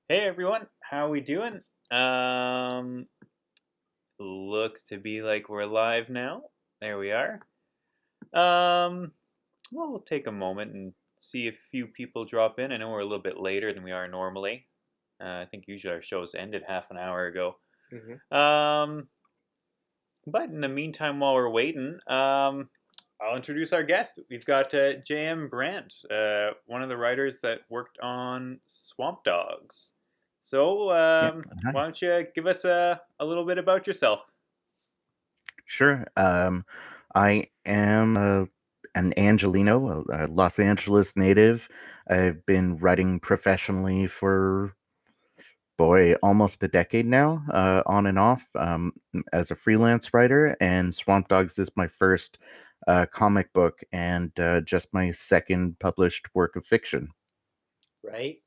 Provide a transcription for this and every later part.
Hey everyone, how we doing? Um, Looks to be like we're live now. There we are. Well, we'll take a moment and see if a few people drop in. I know we're a little bit later than we are normally. I think usually our shows ended half an hour ago. hmm Um, but in the meantime, while we're waiting, I'll introduce our guest. We've got J.M. Brandt, one of the writers that worked on Swamp Dogs. So, Yeah, why hi. don't you give us a little bit about yourself? Sure. I am an Angelino, a Los Angeles native. I've been writing professionally for, boy, almost a decade now, on and off, as a freelance writer. And Swamp Dogs is my first comic book and just my second published work of fiction. Right?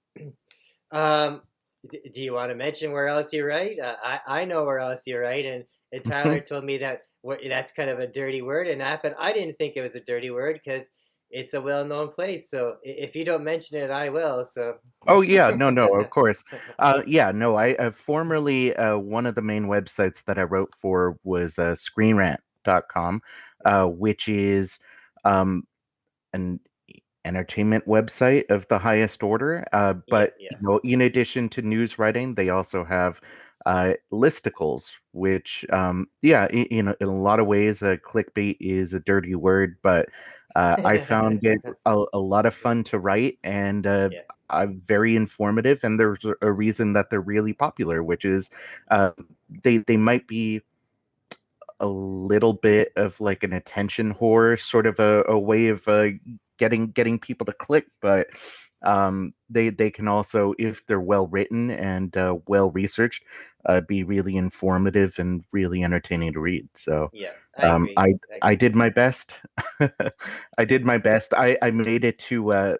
Um, do you want to mention where else you write? I know where else you write, and Tyler told me that that's kind of a dirty word, and that, but I didn't think it was a dirty word because it's a well-known place. So if you don't mention it, I will. So Oh, yeah, yeah, no, of course. Yeah, no, I formerly one of the main websites that I wrote for was screenrant.com, which is um, an entertainment website of the highest order. yeah, But yeah. in addition to news writing, they also have listicles, which yeah, in a lot of ways, clickbait is a dirty word, but I found it a lot of fun to write and Yeah. very informative. And there's a reason that they're really popular, which is uh, they might be a little bit of like an attention whore, sort of a way of getting people to click, but they can also, if they're well written and well researched, be really informative and really entertaining to read. So Yeah, I agree. I I agree. did my best. I did my best. I made it to a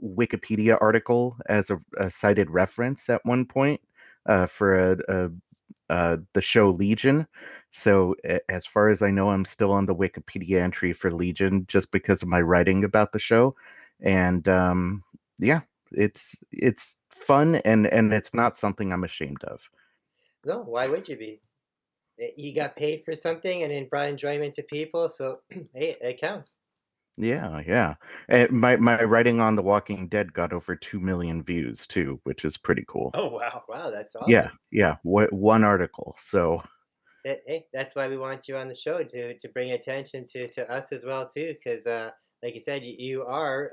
Wikipedia article as a cited reference at one point for the show Legion. So, as far as I know, I'm still on the Wikipedia entry for Legion just because of my writing about the show. And yeah, it's fun and it's not something I'm ashamed of. No, why would you be? You got paid for something and it brought enjoyment to people, so hey, it counts. Yeah, yeah. And my writing on The Walking Dead got over 2 million views too, which is pretty cool. Oh wow, wow, that's Yeah, awesome. yeah. One article. So Hey, that's why we want you on the show to bring attention to us as well too, because like you said, you are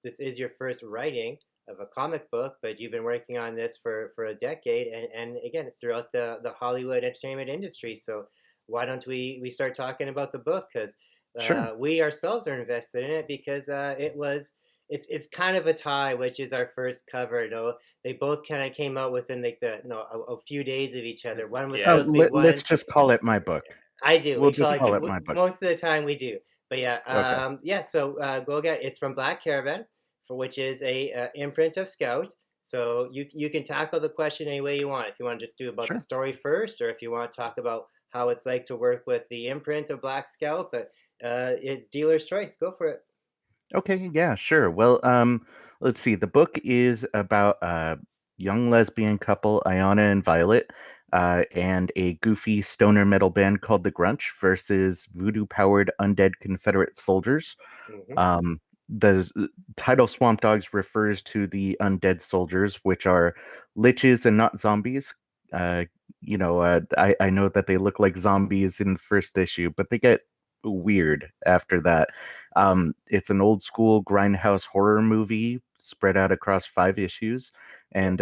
this is your first writing of a comic book, but you've been working on this for a decade, and again throughout the Hollywood entertainment industry. So why don't we start talking about the book? Because sure. we ourselves are invested in it because it's kind of a tie, which is our first cover. They both kind of came out within like a few days of each other. One was Uh, supposed to be let's one. just call it my book. I do. We'll We call just it call it my book. most of the time we do. But yeah, Okay. yeah. So go get it's from Black Caravan, for which is a imprint of Scout. So you can tackle the question any way you want. If you want to just do about the Sure. story first, or if you want to talk about how it's like to work with the imprint of Black Scout, but it's dealer's choice. Go for it. Okay, yeah, sure. Well, let's see. The book is about a young lesbian couple, Ayana and Violet, and a goofy stoner metal band called the Grunch versus voodoo-powered undead Confederate soldiers. hmm The title Swamp Dogs refers to the undead soldiers, which are liches and not zombies. Uh, I know that they look like zombies in the first issue, but they get weird after that. It's an old school grindhouse horror movie spread out across 5 issues, Yeah. and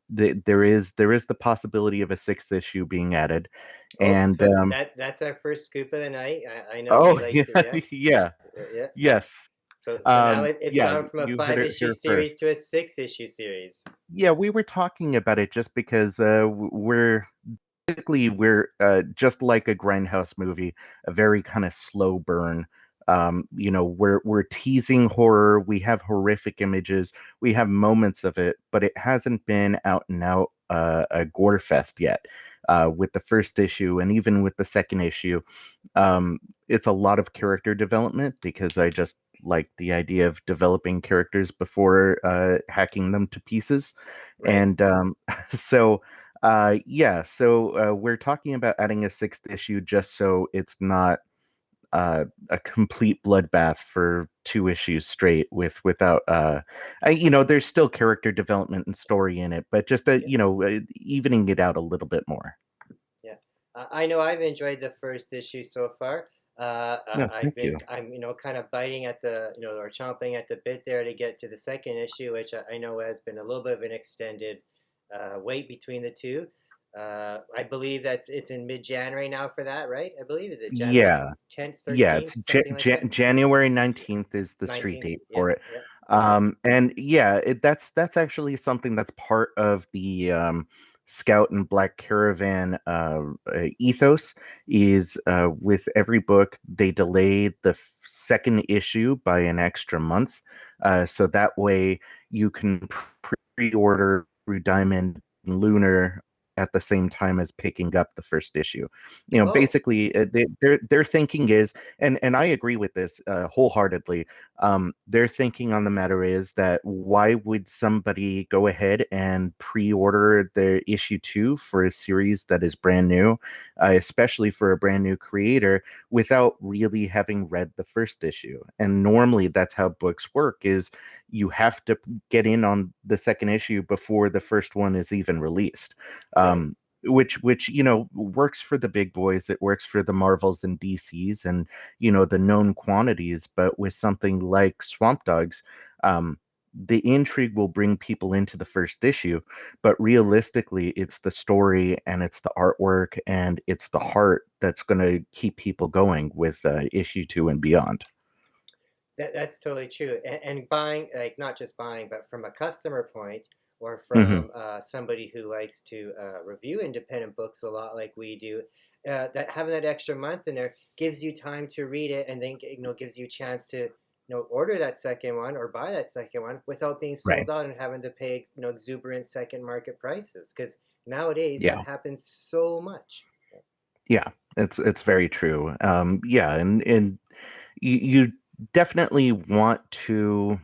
there is the possibility of a sixth issue being added. Oh, And so that's our first scoop of the night. I know we oh like yeah, to, yeah, yeah, yeah. yes. So now it's Yeah, gone from a you heard five it issue here series first. to a 6 issue series. Yeah, we were talking about it just because we're basically we're just like a grindhouse movie, a very kind of slow burn. We're teasing horror. We have horrific images. We have moments of it, but it hasn't been out and out a gore fest yet. With the first issue and even with the second issue, it's a lot of character development because I just like the idea of developing characters before hacking them to pieces. Right. And so yeah, so we're talking about adding a sixth issue just so it's not a complete bloodbath for 2 issues straight without there's still character development and story in it, but just Yeah. evening it out a little bit more. Yeah. I know I've enjoyed the first issue so far. No, thank you. I'm, kind of biting at the, or chomping at the bit there to get to the second issue, which I know has been a little bit of an extended wait between the two. I believe it's in mid-January now for that, right? I believe, is it January Yeah. 10th, Yeah, 13th, it's something like that? January 19th is the street 19th. date Yeah, for it. yeah. Okay. And yeah, that's actually something that's part of the Scout and Black Caravan ethos is with every book they delay the second issue by an extra month, so that way you can pre-order through Diamond and Lunar at the same time as picking up the first issue. Oh, Basically, their thinking is, and I agree with this wholeheartedly. Their thinking on the matter is that why would somebody go ahead and pre-order the issue 2 for a series that is brand new, especially for a brand new creator, without really having read the first issue? And normally, that's how books work: is you have to get in on the second issue before the first one is even released. right. Um, which works for the big boys, it works for the Marvels and DCs and the known quantities. But with something like Swamp Dogs, the intrigue will bring people into the first issue, but realistically it's the story and it's the artwork and it's the heart that's going to keep people going with issue 2 and beyond. That's totally true. And buying, like not just buying, but from a customer point or Hmm. from somebody who likes to review independent books a lot like we do, that having that extra month in there gives you time to read it, and then gives you a chance to order that second one or buy that second one without being Right. sold out and having to pay exuberant second market prices. Because nowadays that Yeah. happens so much. Yeah. It's very true. Yeah, and you definitely want to,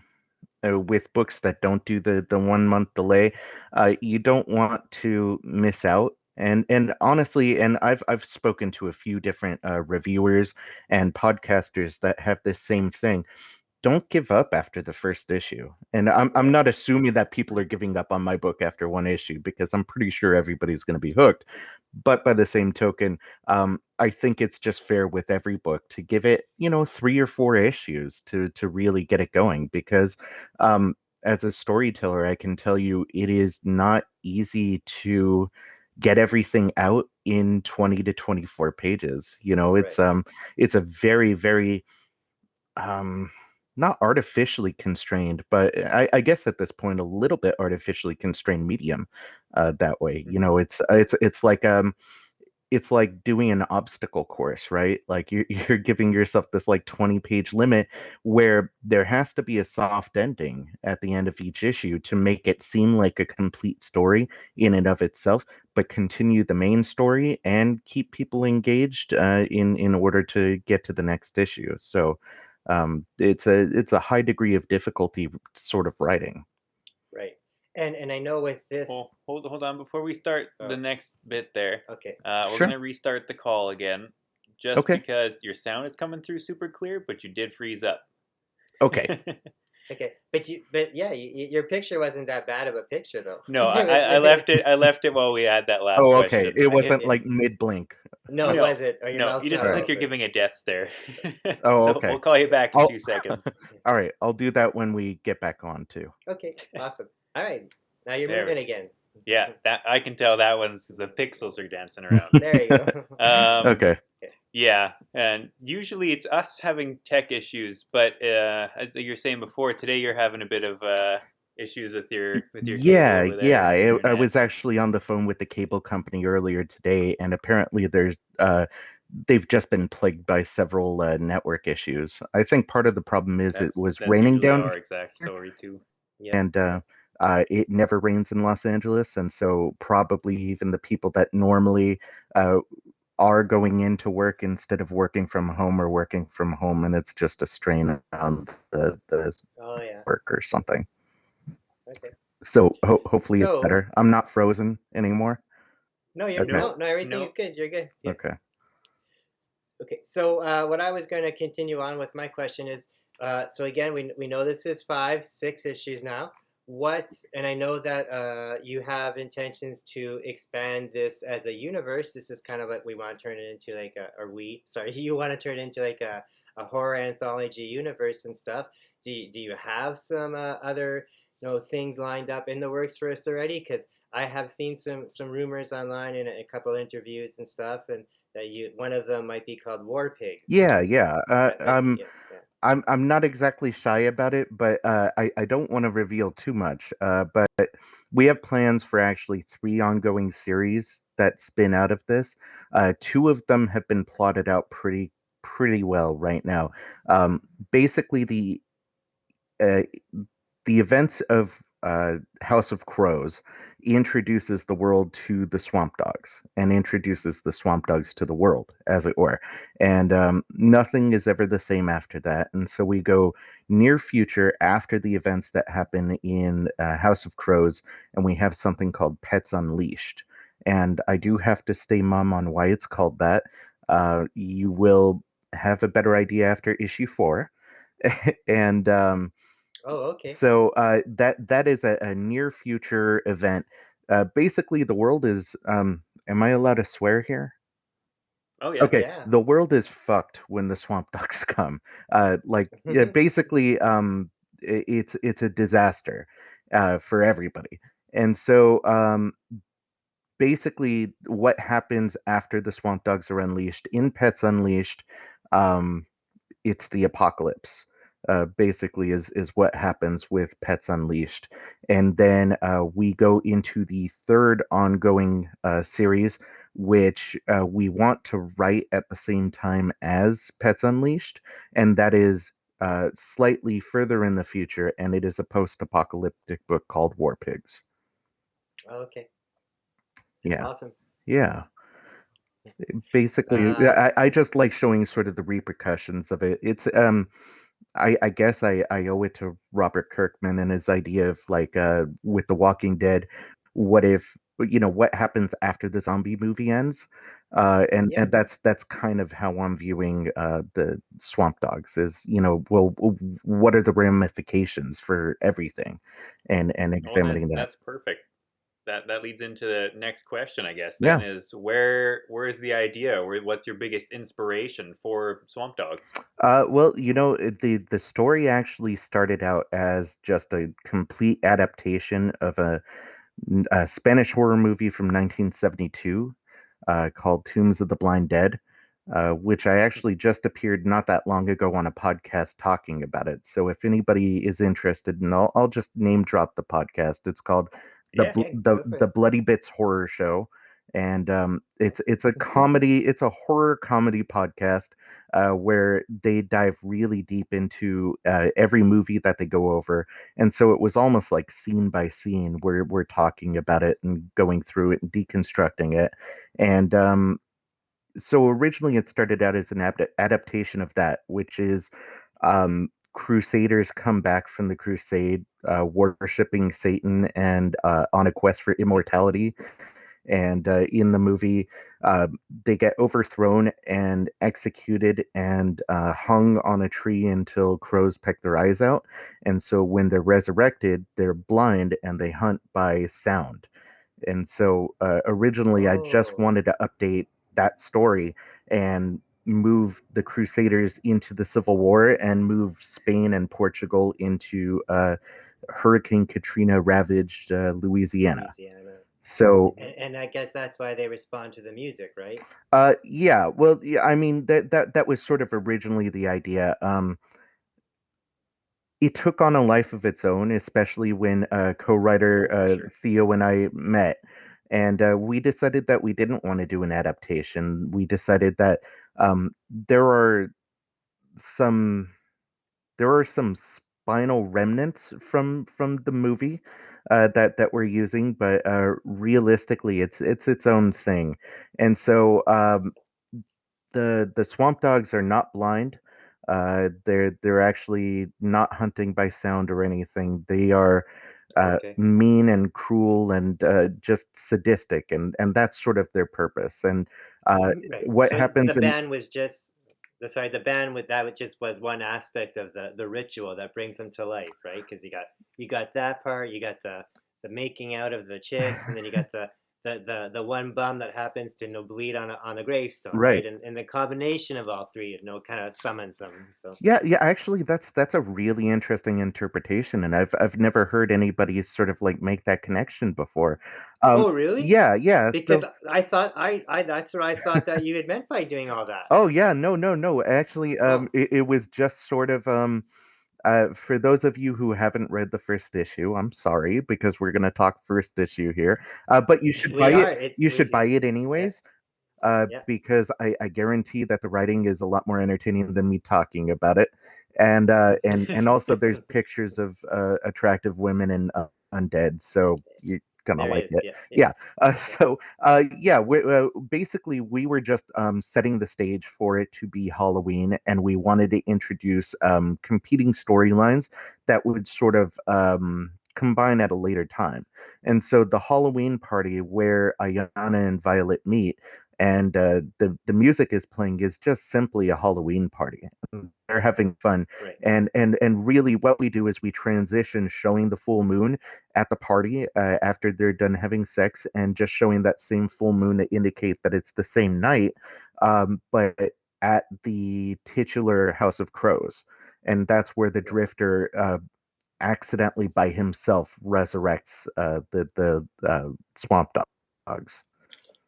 with books that don't do the 1 month delay, you don't want to miss out. And honestly, and I've spoken to a few different reviewers and podcasters that have this same thing. Don't give up after the first issue. And I'm Right. not assuming that people are giving up on my book after one issue, because I'm pretty sure everybody's going to be hooked. But by the same token, I think it's just fair with every book to give it, 3 or 4 issues to really get it going. Because um, as a storyteller, I can tell you it is not easy to get everything out in 20 to 24 pages. Right. It's a very, very um not artificially constrained, but I guess at this point a little bit artificially constrained medium, that way. Hmm. It's like doing an obstacle course, right? Like you're giving yourself this like 20-page limit where there has to be a soft ending at the end of each issue to make it seem like a complete story in and of itself, but continue the main story and keep people engaged in order to get to the next issue. So it's a high degree of difficulty sort of writing. Right. And I know with this. Oh, hold on. Before we start the Oh, next bit there, okay. we're Sure. gonna restart the call again, just Okay. because your sound is coming through super clear, but you did freeze up. Okay. Okay, but yeah, your picture wasn't that bad of a picture though. No, It was. I left it. I left it while we had that last Oh, okay. question. It I did. wasn't like mid blink. No, Okay. No, was it? Or your no. You mouth's just not All look right. like you're open? giving a death stare. Oh, So we'll okay. call you back in I'll 2 seconds. all right. I'll do that when we get back on too. Okay, awesome. All right, now you're There. moving again. Yeah, that I can tell that one's the pixels are dancing around. There you go. Okay. Okay. Yeah, and usually it's us having tech issues, but as you're saying before, today you're having a bit of issues with your cable Yeah, over yeah. there, I internet. was actually on the phone with the cable company earlier today, and apparently they've just been plagued by several network issues. I think part of the problem is it was That's raining usually down our exact here, story too. Yep. and it never rains in Los Angeles, and so probably even the people that normally uh, are going into work instead of working from home or working from home, and it's just a strain on the Oh yeah. work or something. Okay. So hopefully it's So better. I'm not frozen anymore. no, you're Okay. Nope. no everything Nope. is good. You're good. Yeah. Okay. Okay. So what I was going to continue on with my question is, so again, we know this is 6 issues now. What, and I know that you have intentions to expand this as a universe. This is kind of like we want to turn it into like you want to turn it into like a horror anthology universe and stuff. Do you have some other things lined up in the works for us already? Because I have seen some rumors online in a couple interviews and stuff, and that one of them might be called War Pigs. Yeah, yeah. Yeah, yeah. I'm not exactly shy about it, but I don't want to reveal too much. But we have plans for actually 3 ongoing series that spin out of this. 2 of them have been plotted out pretty well right now. Um, Basically, uh, the events of House of Crows introduces the world to the Swamp Dogs and introduces the Swamp Dogs to the world, as it were. And nothing is ever the same after that. And so we go near future after the events that happen in House of Crows, and we have something called Pets Unleashed. And I do have to stay mum on why it's called that. You will have a better idea after issue 4. And Oh, okay. so that is a near future event. Basically, the world is. Am I allowed to swear here? Oh yeah. Okay, Yeah. the world is fucked when the swamp dogs come. Like, yeah, basically, it's a disaster for everybody. And so, basically, what happens after the swamp dogs are unleashed in Pets Unleashed? Um, it's the apocalypse. Basically, is what happens with Pets Unleashed, and then we go into the third ongoing series, which we want to write at the same time as Pets Unleashed, and that is slightly further in the future, and it is a post-apocalyptic book called War Pigs. Okay. That's Yeah, awesome. yeah. Basically, Uh, I just like showing sort of the repercussions of it. It's I guess I owe it to Robert Kirkman and his idea of like with The Walking Dead, what if what happens after the zombie movie ends? yeah. And that's kind of how I'm viewing the Swamp Dogs is, well, what are the ramifications for everything, and Oh, and examining that. that's perfect. That leads into the next question, I guess. Then Yeah. is where is the idea? What's your biggest inspiration for Swamp Dogs? Well, the story actually started out as just a complete adaptation of a Spanish horror movie from 1972 called Tombs of the Blind Dead, which I actually just appeared not that long ago on a podcast talking about it. So if anybody is interested, and I'll just name drop the podcast. It's called Yeah. Yeah. Go for the Bloody Bits Horror Show, and it's a it. comedy, it's a horror comedy podcast where they dive really deep into every movie that they go over, and so it was almost like scene by scene where we're talking about it and going through it and deconstructing it. And so originally it started out as an adaptation of that, which is Crusaders come back from the crusade, worshiping Satan and on a quest for immortality. And in the movie, uh, they get overthrown and executed and hung on a tree until crows peck their eyes out. And so when they're resurrected, they're blind and they hunt by sound. And so originally, I just Oh. wanted to update that story and move the Crusaders into the Civil War and move Spain and Portugal into Hurricane Katrina ravaged Louisiana. Louisiana. So, And I guess that's why they respond to the music, right? yeah, well, yeah, I mean that was sort of originally the idea. It took on a life of its own, especially when co-writer Oh, sure. Theo and I met, and we decided that we didn't want to do an adaptation. We decided that there are some some spinal remnants from the movie that we're using, but realistically, it's its own thing. And so the swamp dogs are not blind. They're actually not hunting by sound or anything. They are Okay. mean and cruel and just sadistic, and that's sort of their purpose. And Right. what So the happens in band was just the band with that just was one aspect of the ritual that brings them to life, right? Because you got that part, you got the making out of the chicks, and then you got the one bum that happens to bleed on a gravestone, right. right? And the combination of all three, kind of summons them. So Yeah, yeah, actually that's a really interesting interpretation, and I've never heard anybody sort of like make that connection before. Um oh really? yeah, yeah. Because So I thought I that's what I thought that you had meant by doing all that. oh yeah, no, no, no. Actually, Oh, it was just sort of for those of you who haven't read the first issue, I'm sorry because we're going to talk first issue here. But you should buy we it. are it You should buy we it yeah anyways, yeah. because I guarantee that the writing is a lot more entertaining than me talking about it. And also there's pictures of attractive women and undead, so you're gonna There like is, it. yeah, yeah, Yeah. yeah. Yeah. Basically, we were just setting the stage for it to be Halloween, and we wanted to introduce competing storylines that would sort of combine at a later time. And so the Halloween party where Ayana and Violet meet and the music is playing is just simply a Halloween party. They're having fun, Right. and really what we do is we transition showing the full moon at the party after they're done having sex, and just showing that same full moon to indicate that it's the same night, but at the titular House of Crows, and that's where the Right. Drifter accidentally by himself resurrects the swamp dogs.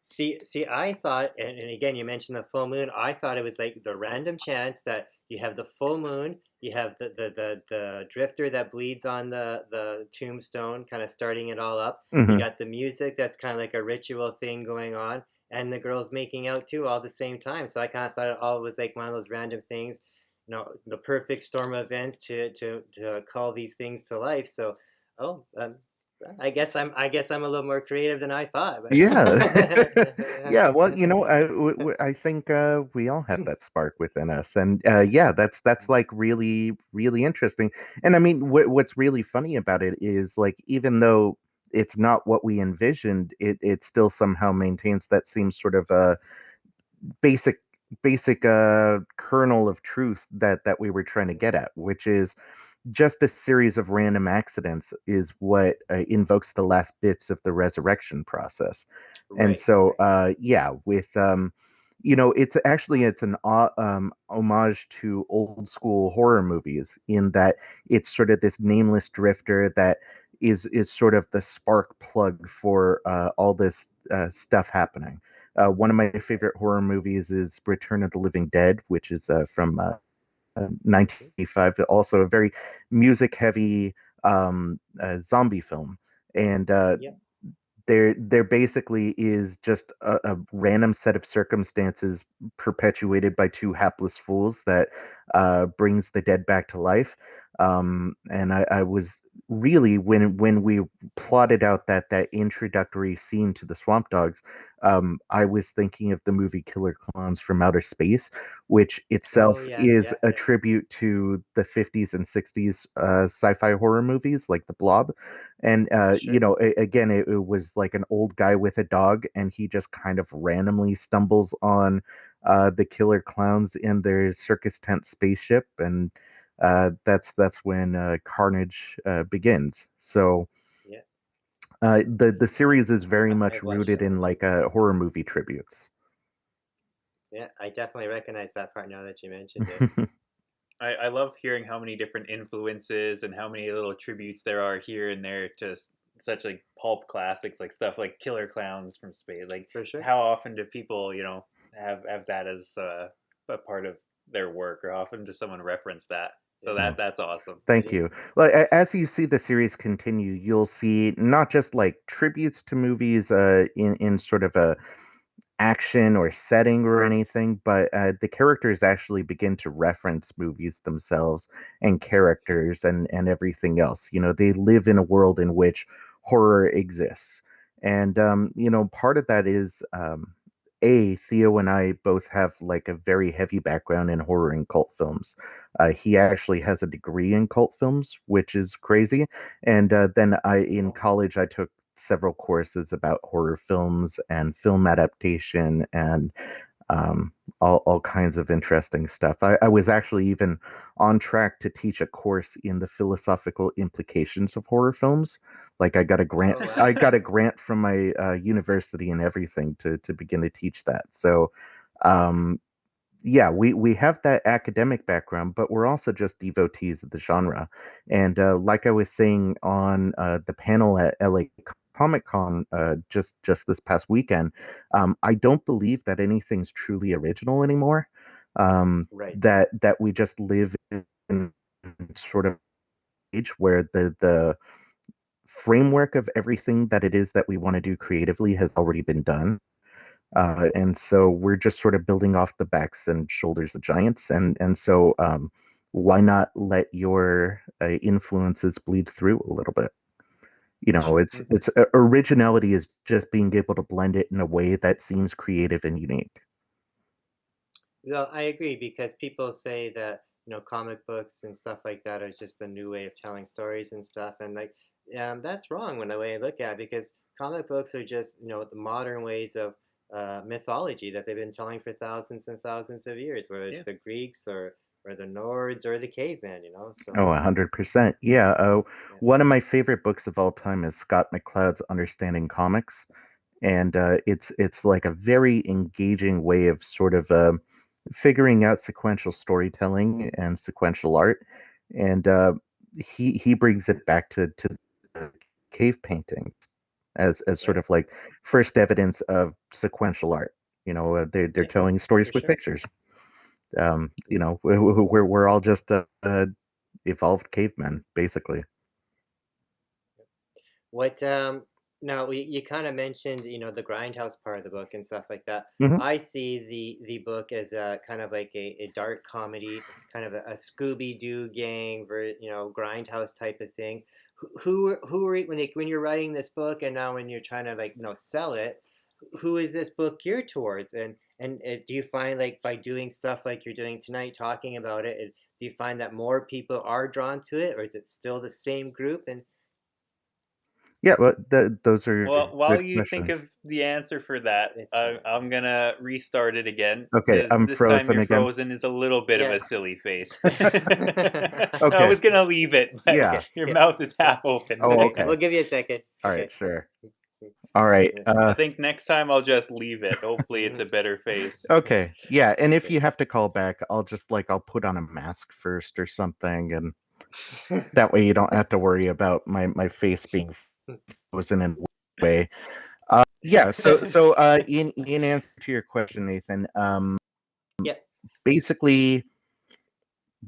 See, I thought, and again, you mentioned the full moon. I thought it was like the random chance that you have the full moon, you have the drifter that bleeds on the tombstone, kind of starting it all up. You Hmm. got the music that's kind of like a ritual thing going on, and the girls making out too all at the same time. So I kind of thought it all was like one of those random things, the perfect storm of events to call these things to life. So, oh, I guess I'm a little more creative than I thought. Yeah. Yeah, well, But I think we all have that spark within us, and yeah, that's like really really interesting. And I mean, what's really funny about it is like even though it's not what we envisioned, it still somehow maintains that same sort of basic basic kernel of truth that we were trying to get at, which is just a series of random accidents is what invokes the last bits of the resurrection process. And right, so right, yeah, with it's an homage to old school horror movies, in that it's sort of this nameless drifter that is sort of the spark plug for all this stuff happening. One of my favorite horror movies is Return of the Living Dead, which is from 1985, also a very music heavy zombie film. And yeah. there basically is just a random set of circumstances perpetuated by two hapless fools that brings the dead back to life. And I was really, when we plotted out that introductory scene to the swamp dogs, I was thinking of the movie Killer Clowns from Outer Space, which Oh itself yeah, is yeah, a yeah. tribute to the 50s and 60s sci-fi horror movies like The Blob. And Sure. again, it was like an old guy with a dog, and he just kind of randomly stumbles on the killer clowns in their circus tent spaceship, and that's when carnage begins. So Yeah, the series is very much I've watched rooted that in one too. like horror movie tributes. Yeah, I definitely recognize that part now that you mentioned it. I love hearing how many different influences and how many little tributes there are here and there to such like pulp classics, like stuff like Killer Clowns from Space. Like, For sure. how often do people, have that as a part of their work, or how often does someone reference that? So Yeah, that's awesome. Thank yeah, you. Well, as you see the series continue, you'll see not just like tributes to movies in sort of a action or setting or anything, but the characters actually begin to reference movies themselves and characters and everything else. They live in a world in which horror exists. And part of that is Theo and I both have like a very heavy background in horror and cult films. He actually has a degree in cult films, which is crazy. And then in college, I took several courses about horror films and film adaptation and all kinds of interesting stuff. I was actually even on track to teach a course in the philosophical implications of horror films. Like I got a grant, Oh, wow. I got a grant from my university and everything to begin to teach that. So, um, yeah, we have that academic background, but we're also just devotees of the genre. And like I was saying on the panel at LA Comic Con just this past weekend, I don't believe that anything's truly original anymore. Right. That we just live in sort of age where the framework of everything that it is that we want to do creatively has already been done. And so we're just sort of building off the backs and shoulders of giants. And so why not let your influences bleed through a little bit? You know, Mhm. it's originality is just being able to blend it in a way that seems creative and unique. Well, I agree because people say that, comic books and stuff like that are just a new way of telling stories and stuff. And like, that's wrong when the way I look at it because comic books are just, the modern ways of mythology that they've been telling for thousands and thousands of years, whether it's Yeah. the Greeks or the Nords or the caveman. Oh, So, 100%. Yeah. yeah. One of my favorite books of all time is Scott McCloud's Understanding Comics, and it's like a very engaging way of sort of figuring out sequential storytelling and sequential art, and he brings it back to the cave paintings as sort Right. of like first evidence of sequential art. You know, they're Yeah, telling for stories with sure. pictures. You Mhm. know, we're all just evolved cavemen, basically. What now you kind of mentioned, the grindhouse part of the book and stuff like that. Hmm. I see the book as a kind of like a dark comedy, kind of a Scooby-Doo gang, grindhouse type of thing. Who are when you're writing this book and now when you're trying to like sell it, who is this book geared towards? And do you find like by doing stuff like you're doing tonight, talking about it, do you find that more people are drawn to it, or is it still the same group? And Yeah, but those are Well, while good you think questions. of the answer for that, it's fine. I'm gonna restart it again Okay, because I'm this time frozen your again. frozen is a little bit of Yeah. a silly face. I Okay, was gonna leave it, but yeah. Okay. your Yeah. mouth is Yeah. half open. Oh, Okay. okay. We'll give you a second. All right, Okay. sure. All right. I think next time I'll just leave it. Hopefully, it's a better face. Okay. Yeah, and if Okay. you have to call back, I'll just like I'll put on a mask first or something, and that way you don't have to worry about my face being frozen in a way. Yeah. So in answer to your question, Nathan, Yeah. basically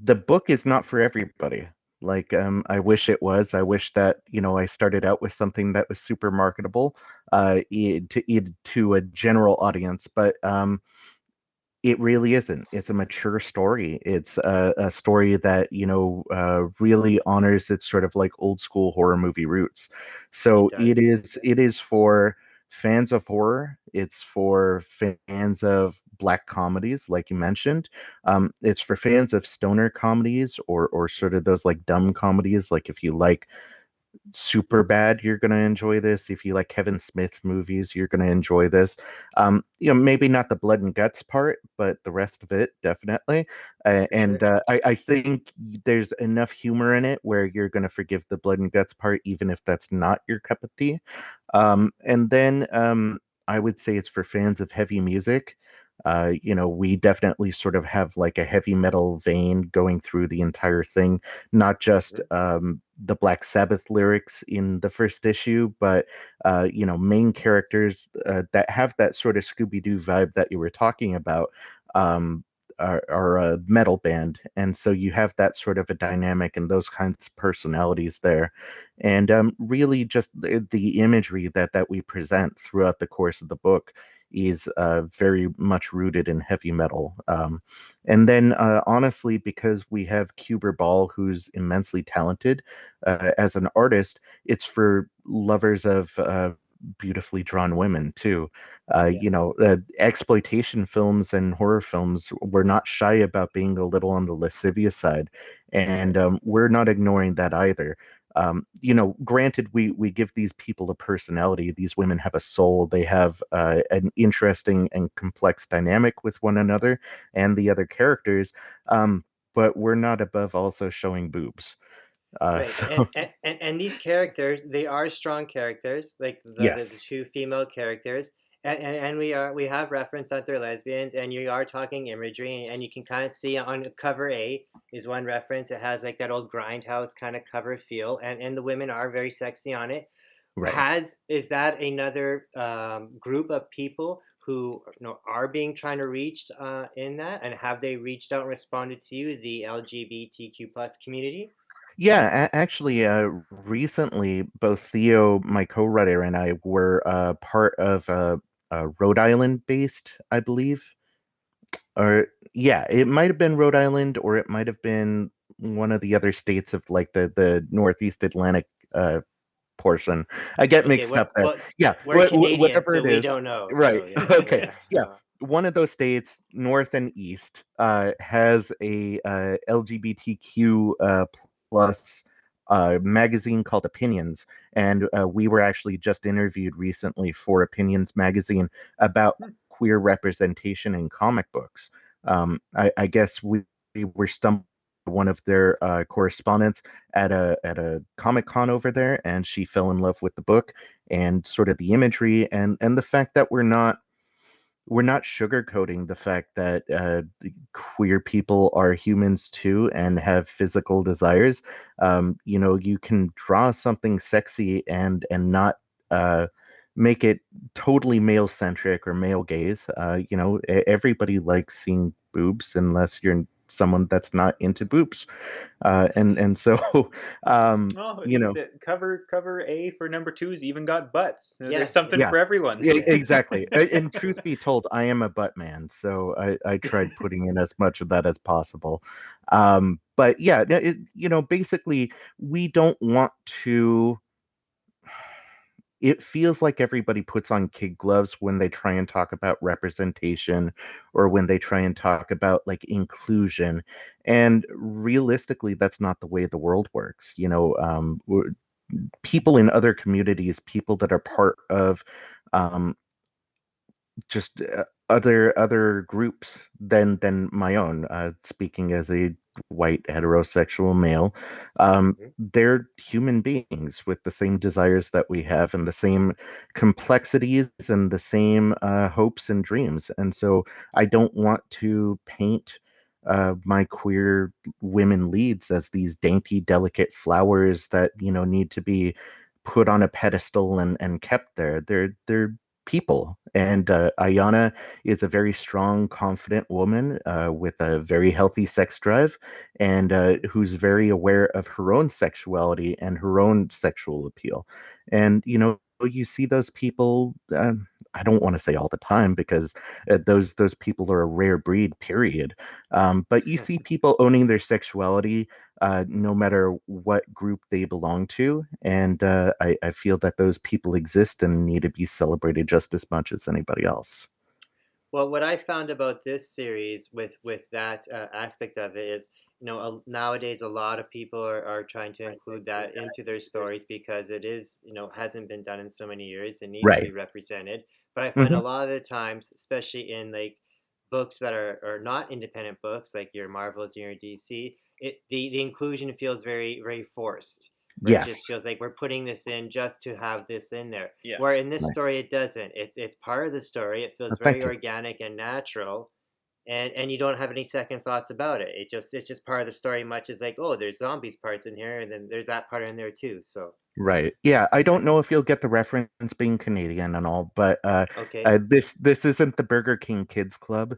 the book is not for everybody. Like, I wish it was. I wish that, you know, I started out with something that was super marketable, to a general audience, but it really isn't. It's a mature story. It's a story that, you know, really honors its sort of like old school horror movie roots. It So does. it is for fans of horror. It's for fans of black comedies, like you mentioned. It's for fans of stoner comedies or sort of those like dumb comedies. Like if you like super bad, you're going to enjoy this. If you like Kevin Smith movies, you're going to enjoy this. You know, maybe not the blood and guts part, but the rest of it definitely. For sure. I think there's enough humor in it where you're going to forgive the blood and guts part, even if that's not your cup of tea. And then I would say it's for fans of heavy music. You know, we definitely sort of have like a heavy metal vein going through the entire thing, not just Mhm. the Black Sabbath lyrics in the first issue, but you know, main characters that have that sort of Scooby Doo vibe that you were talking about. Um, are a metal band, and so you have that sort of a dynamic and those kinds of personalities there, and really just the imagery that we present throughout the course of the book is very much rooted in heavy metal. And then, honestly, because we have Cuber Ball, who's immensely talented as an artist, it's for lovers of beautifully drawn women too. Yeah. Exploitation films and horror films were not shy about being a little on the lascivious side, and we're not ignoring that either. Granted, we give these people a personality. These women have a soul. They have an interesting and complex dynamic with one another and the other characters. But we're not above also showing boobs. Right, So and these characters, they are strong characters, like the yes, two female characters, and we have reference that they're lesbians, and you are talking imagery, and you can kind of see on cover A is one reference. It has like that old grindhouse kind of cover feel, and the women are very sexy on it. right. Is that another group of people who are being trying to reach in that, and have they reached out and responded to you, the LGBTQ plus community? Yeah, actually, recently, both Theo, my co-writer, and I were part of a Rhode Island based, I believe. Or yeah, it might have been Rhode Island, or it might have been one of the other states of like the Northeast Atlantic portion. I get Okay, mixed up there. well, Yeah, we're Canadians, whatever so it we is. don't know. Right. So yeah, Okay. yeah. Yeah. One of those states, north and east, has a LGBTQ plus magazine called Opinions, and we were actually just interviewed recently for Opinions magazine about Hmm. queer representation in comic books. I guess we were stumbling one of their correspondents at a comic con over there, and she fell in love with the book and sort of the imagery and the fact that we're not sugarcoating the fact that queer people are humans too and have physical desires. You can draw something sexy and not uh, make it totally male centric or male gaze. Everybody likes seeing boobs unless you're someone that's not into boobs. And so, Oh, you know, the cover A for number two's even got butts. There's Yeah, something yeah. for everyone. Yeah, yeah. exactly. And truth be told, I am a butt man, so I tried putting in as much of that as possible. But yeah, basically, we don't want to. It feels like everybody puts on kid gloves when they try and talk about representation or when they try and talk about like inclusion. And realistically, that's not the way the world works. People in other communities, people that are part of um, just other groups than my own. Speaking as a white heterosexual male, Mhm. they're human beings with the same desires that we have and the same complexities and the same hopes and dreams. And so I don't want to paint my queer women leads as these dainty, delicate flowers that need to be put on a pedestal and kept there. They're people. And Ayana is a very strong, confident woman with a very healthy sex drive and who's very aware of her own sexuality and her own sexual appeal. And, you see those people. I don't want to say all the time because those people are a rare breed. Period. But you see people owning their sexuality, no matter what group they belong to. And I feel that those people exist and need to be celebrated just as much as anybody else. Well, what I found about this series with that aspect of it is, nowadays a lot of people are trying to include that into their stories because it is, hasn't been done in so many years and needs to Right. be represented. But I find a Hmm. lot of the times, especially in like books that are not independent books, like your Marvels and your DC, the inclusion feels very, very forced, where it just Yes. feels like we're putting this in just to have this in there. Yeah. Where in this Right. story it doesn't. It's part of the story. It feels very Thank you. organic and natural, and you don't have any second thoughts about it. It's just part of the story, much as like, oh, there's zombies parts in here, and then there's that part in there too. So Right. Yeah. I don't know if you'll get the reference being Canadian and all, but okay, this isn't the Burger King Kids Club,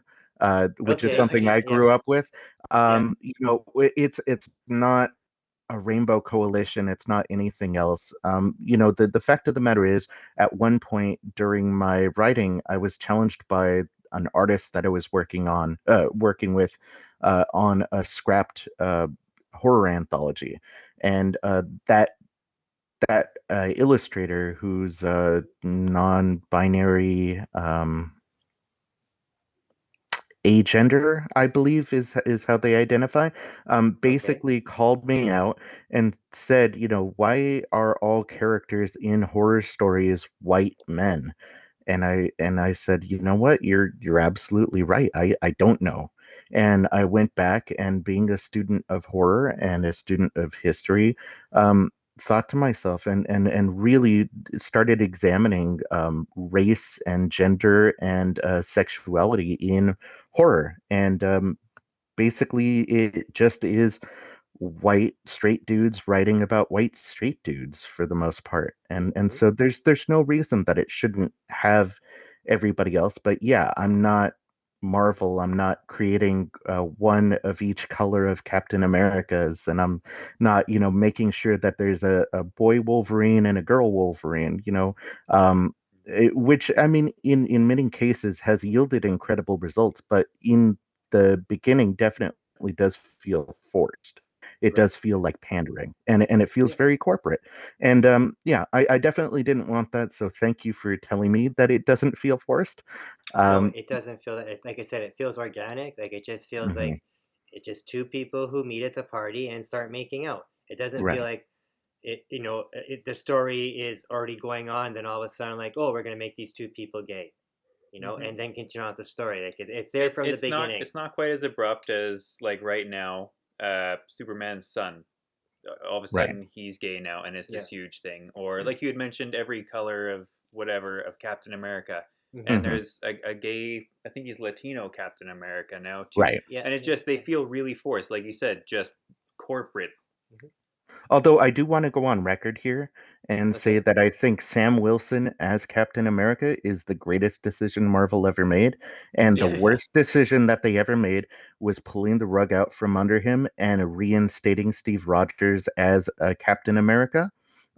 which is okay, something yeah, I yeah, grew up with. yeah. It's not a rainbow coalition. It's not anything else. The fact of the matter is, at one point during my writing, I was challenged by an artist that I was working with, on a scrapped horror anthology, and that that illustrator who's non-binary, agender, I believe is how they identify, Okay. basically called me out and said, why are all characters in horror stories white men? And I said, you know what, you're absolutely right. I don't know. And I went back, and being a student of horror and a student of history, thought to myself, and really started examining race and gender and sexuality in horror. And basically it just is white straight dudes writing about white straight dudes for the most part. And Mm-hmm. so there's no reason that it shouldn't have everybody else. But yeah, I'm not Marvel. I'm not creating one of each color of Captain America's, and I'm not, making sure that there's a boy Wolverine and a girl Wolverine, which, I mean, in many cases has yielded incredible results, but in the beginning definitely does feel forced. It does Right. feel like pandering, and it feels Yeah. very corporate. And yeah, I definitely didn't want that. So thank you for telling me that it doesn't feel forced. No, Um, it doesn't feel like I said, it feels organic. Like it just feels mhm, like it's just two people who meet at the party and start making out. It doesn't feel right, like the story is already going on. Then all of a sudden, like, oh, we're gonna make these two people gay, Hmm. and then continue on with the story. Like it's there from the beginning. It's not quite as abrupt as like right now, Superman's son. All of a right. sudden he's gay now, and it's Yeah. this huge thing. Or like you had mentioned, every color of whatever of Captain America, Hmm. and Hmm. there's a gay. I think he's Latino Captain America now too. Right. Yeah. And it's Yeah. just they feel really forced, like you said, just corporate. Hmm. Although I do want to go on record here and say Okay. that I think Sam Wilson as Captain America is the greatest decision Marvel ever made. And the Yeah. worst decision that they ever made was pulling the rug out from under him and reinstating Steve Rogers as Captain America.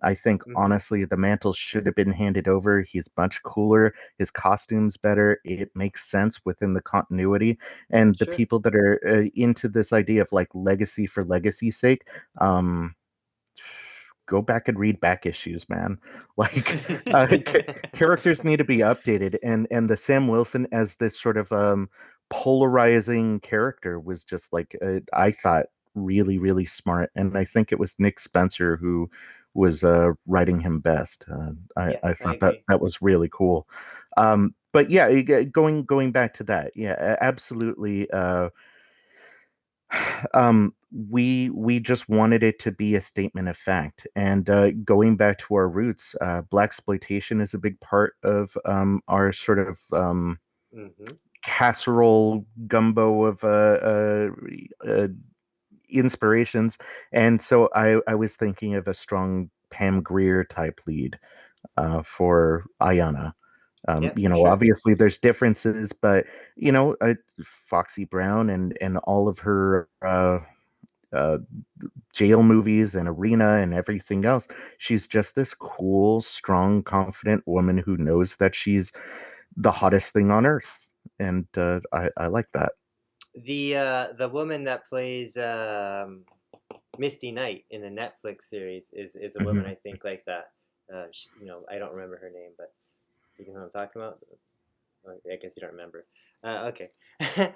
I think Hmm. honestly the mantle should have been handed over. He's much cooler, his costume's better, it makes sense within the continuity. And the Sure. people that are into this idea of like legacy for legacy's sake, um, go back and read back issues, man. Like, characters need to be updated, and the Sam Wilson as this sort of polarizing character was just like, I thought, really really smart, and I think it was Nick Spencer who was writing him best. I Yeah, I I thought that agree. that was really cool. But yeah, going back to that, yeah, absolutely. We just wanted it to be a statement of fact, and going back to our roots, black exploitation is a big part of our sort of Hmm. casserole gumbo of uh, inspirations. And so I was thinking of a strong Pam Grier type lead for Ayana. Yeah, for sure. Obviously there's differences, but Foxy Brown and all of her uh, jail movies and Arena and everything else. She's just this cool, strong, confident woman who knows that she's the hottest thing on earth, and I like that. The woman that plays Misty Knight in the Netflix series is a woman Mhm. I think like that. I don't remember her name, but you know what I'm talking about. I guess you don't remember. Okay. I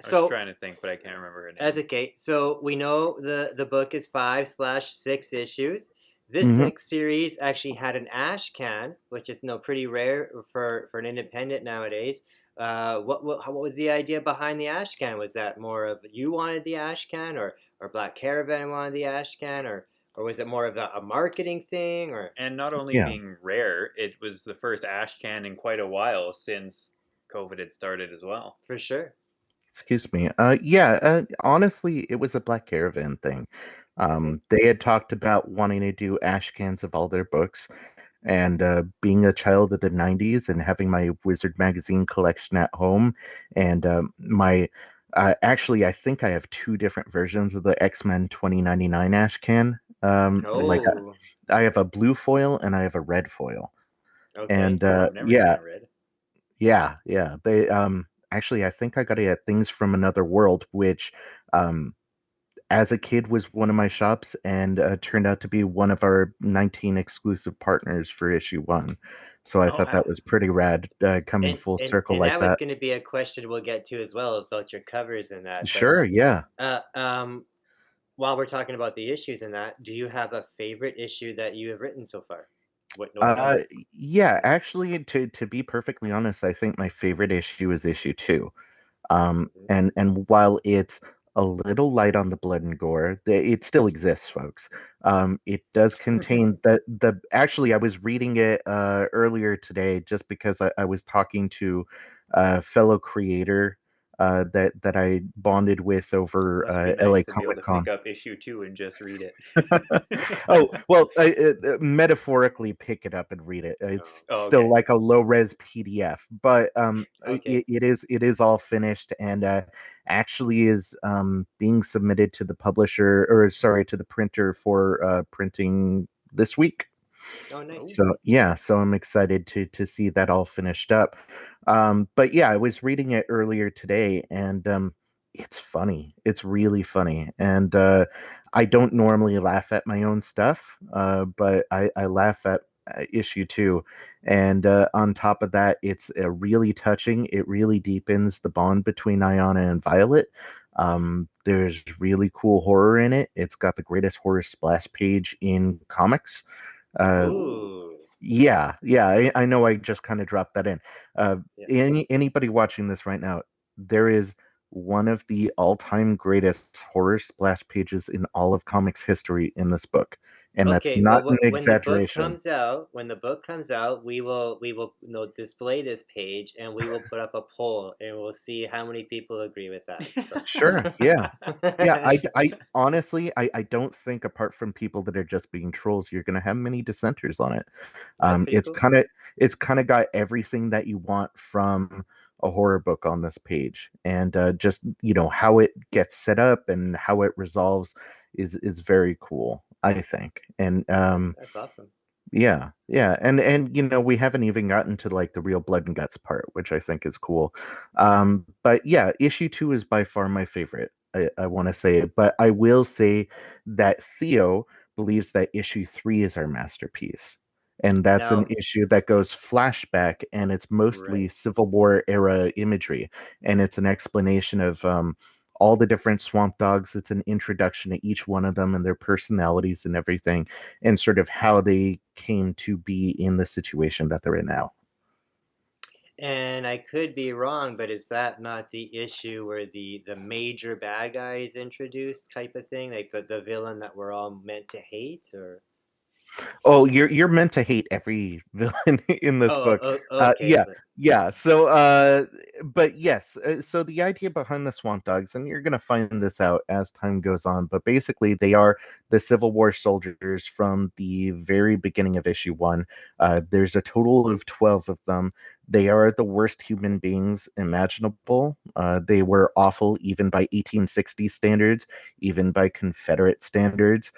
was So trying to think, but I can't remember her that's name. okay. So we know the book is 5/6 issues. This Mhm. series actually had an ash can, which is pretty rare for an independent nowadays. What was the idea behind the ash can? Was that more of you wanted the ash can, or Black Caravan wanted the ash can, or was it more of a marketing thing, or And not only Yeah. being rare, it was the first ash can in quite a while since COVID had started as well. for sure? Excuse me. Yeah. Honestly, it was a Black Caravan thing. Okay. They had talked about wanting to do ash cans of all their books, and being a child of the '90s and having my Wizard magazine collection at home, and my actually, I think I have two different versions of the X-Men 2099 ash can. Like Oh, I have a blue foil and I have a red foil, okay. and Oh, I've never seen yeah, a red. yeah. They actually, I think I got it at Things from Another World, which um as a kid was one of my shops and turned out to be one of our 19 exclusive partners for issue 1. So I Oh thought that wow. was pretty rad, coming And full and circle and like that was that. going to be a question we'll get to as well about your covers and that. But Sure, yeah. uh, um, while we're talking about the issues and that, do you have a favorite issue that you have written so far? What Uh, number? yeah, actually, to be perfectly honest, I think my favorite issue is issue 2. Hmm. And while it's a little light on the blood and gore, it still exists, folks. It does contain the. Actually, I was reading it earlier today, just because I was talking to a fellow creator that I bonded with over Must be nice LA to be able Comic to Con. pick up issue 2 and just read it. Oh, well, metaphorically pick it up and read it. It's Oh, still okay. like a low res PDF, but Okay. it is all finished and actually is being submitted to the publisher, or sorry, to the printer for printing this week. Oh, nice. Oh, So yeah, so I'm excited to see that all finished up. But yeah, I was reading it earlier today, and it's funny. It's really funny, and I don't normally laugh at my own stuff, but I laugh at issue 2, and on top of that, it's really touching. It really deepens the bond between Ayana and Violet. There's really cool horror in it. It's got the greatest horror splash page in comics. Uh, ooh. Ooh. yeah, I know I just kind of dropped that in. Uh, Yeah. anybody watching this right now, there is one of the all-time greatest horror splash pages in all of comics history in this book, and that's Okay, well, not an when the book exaggeration. comes out, we will display this page and we will put up a poll and we'll see how many people agree with that. So, Sure, yeah. Yeah, I honestly, I don't think, apart from people that are just being trolls, you're gonna have many dissenters on it. that's Um, pretty it's cool. kind of it's kind of got everything that you want from a horror book on this page, and just how it gets set up and how it resolves is very cool, I think. And That's awesome. yeah, and we haven't even gotten to like the real blood and guts part, which I think is cool. But yeah, issue 2 is by far my favorite. I want to say it, but I will say that Theo believes that issue 3 is our masterpiece. And that's an Now, issue that goes flashback, and it's mostly right. Civil War era imagery. And it's an explanation of all the different swamp dogs. It's an introduction to each one of them and their personalities and everything, and sort of how they came to be in the situation that they're in now. And I could be wrong, but is that not the issue where the major bad guy is introduced type of thing? Like the villain that we're all meant to hate or Oh, you're meant to hate every villain in this Oh, book. okay, Yeah, but yeah. So, but yes. So the idea behind the Swamp Dogs, and you're gonna find this out as time goes on, but basically they are the Civil War soldiers from the very beginning of issue 1. There's a total of 12 of them. They are the worst human beings imaginable. They were awful even by 1860 standards, even by Confederate standards.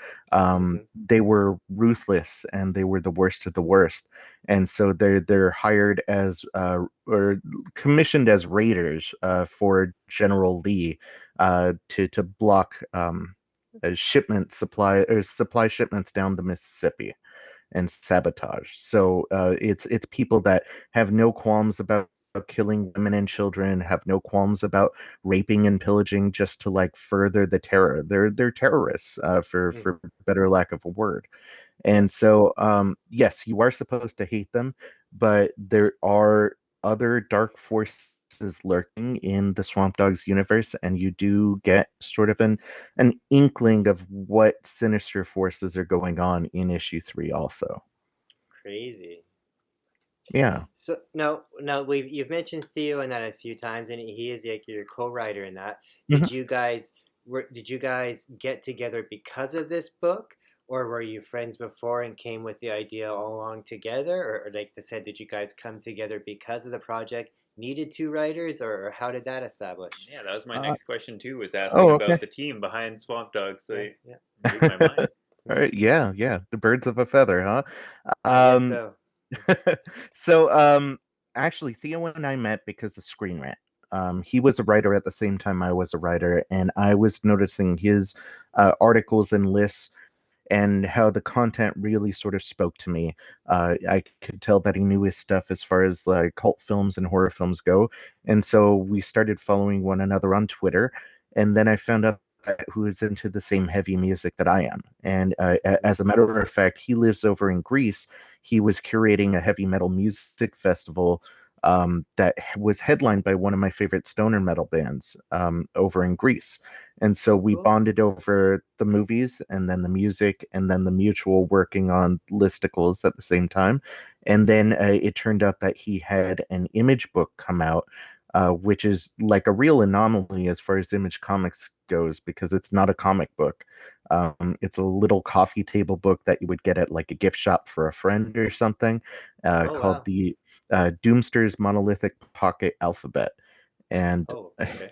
mhm, They were ruthless and they were the worst of the worst, and so they're hired as or commissioned as raiders for General Lee, to block a shipment supply shipments down the Mississippi and sabotage. So it's people that have no qualms about killing women and children, have no qualms about raping and pillaging just to like further the terror. They're terrorists, mhm. for better lack of a word. And so yes, you are supposed to hate them, but there are other dark forces lurking in the Swamp Dogs universe, and you do get sort of an inkling of what sinister forces are going on in issue 3 also. Crazy. Yeah. So now you've mentioned Theo in that a few times, and he is like your co-writer in that. Mhm. Did you guys get together because of this book, or were you friends before and came with the idea all along together, or like I said, did you guys come together because of the project? Needed two writers, or how did that establish? Yeah, that was my Uh, next question too. Was asking oh, about okay. the team behind Swamp Dog. So Yeah, you yeah. blew my mind. All right, yeah, the birds of a feather, huh? I guess Um, so. so actually, Theo and I met because of Screen Rant. He was a writer at the same time I was a writer, and I was noticing his articles and lists and how the content really sort of spoke to me. I could tell that he knew his stuff as far as like cult films and horror films go, and so we started following one another on Twitter. And then I found out who is into the same heavy music that I am. And as a matter of fact, he lives over in Greece. He was curating a heavy metal music festival that was headlined by one of my favorite stoner metal bands over in Greece. And so we Cool. bonded over the movies and then the music and then the mutual working on listicles at the same time. And then it turned out that he had an image book come out, which is like a real anomaly as far as Image Comics goes because it's not a comic book. It's a little coffee table book that you would get at like a gift shop for a friend or something, Oh called wow. the Doomster's Monolithic Pocket Alphabet. And Oh, okay.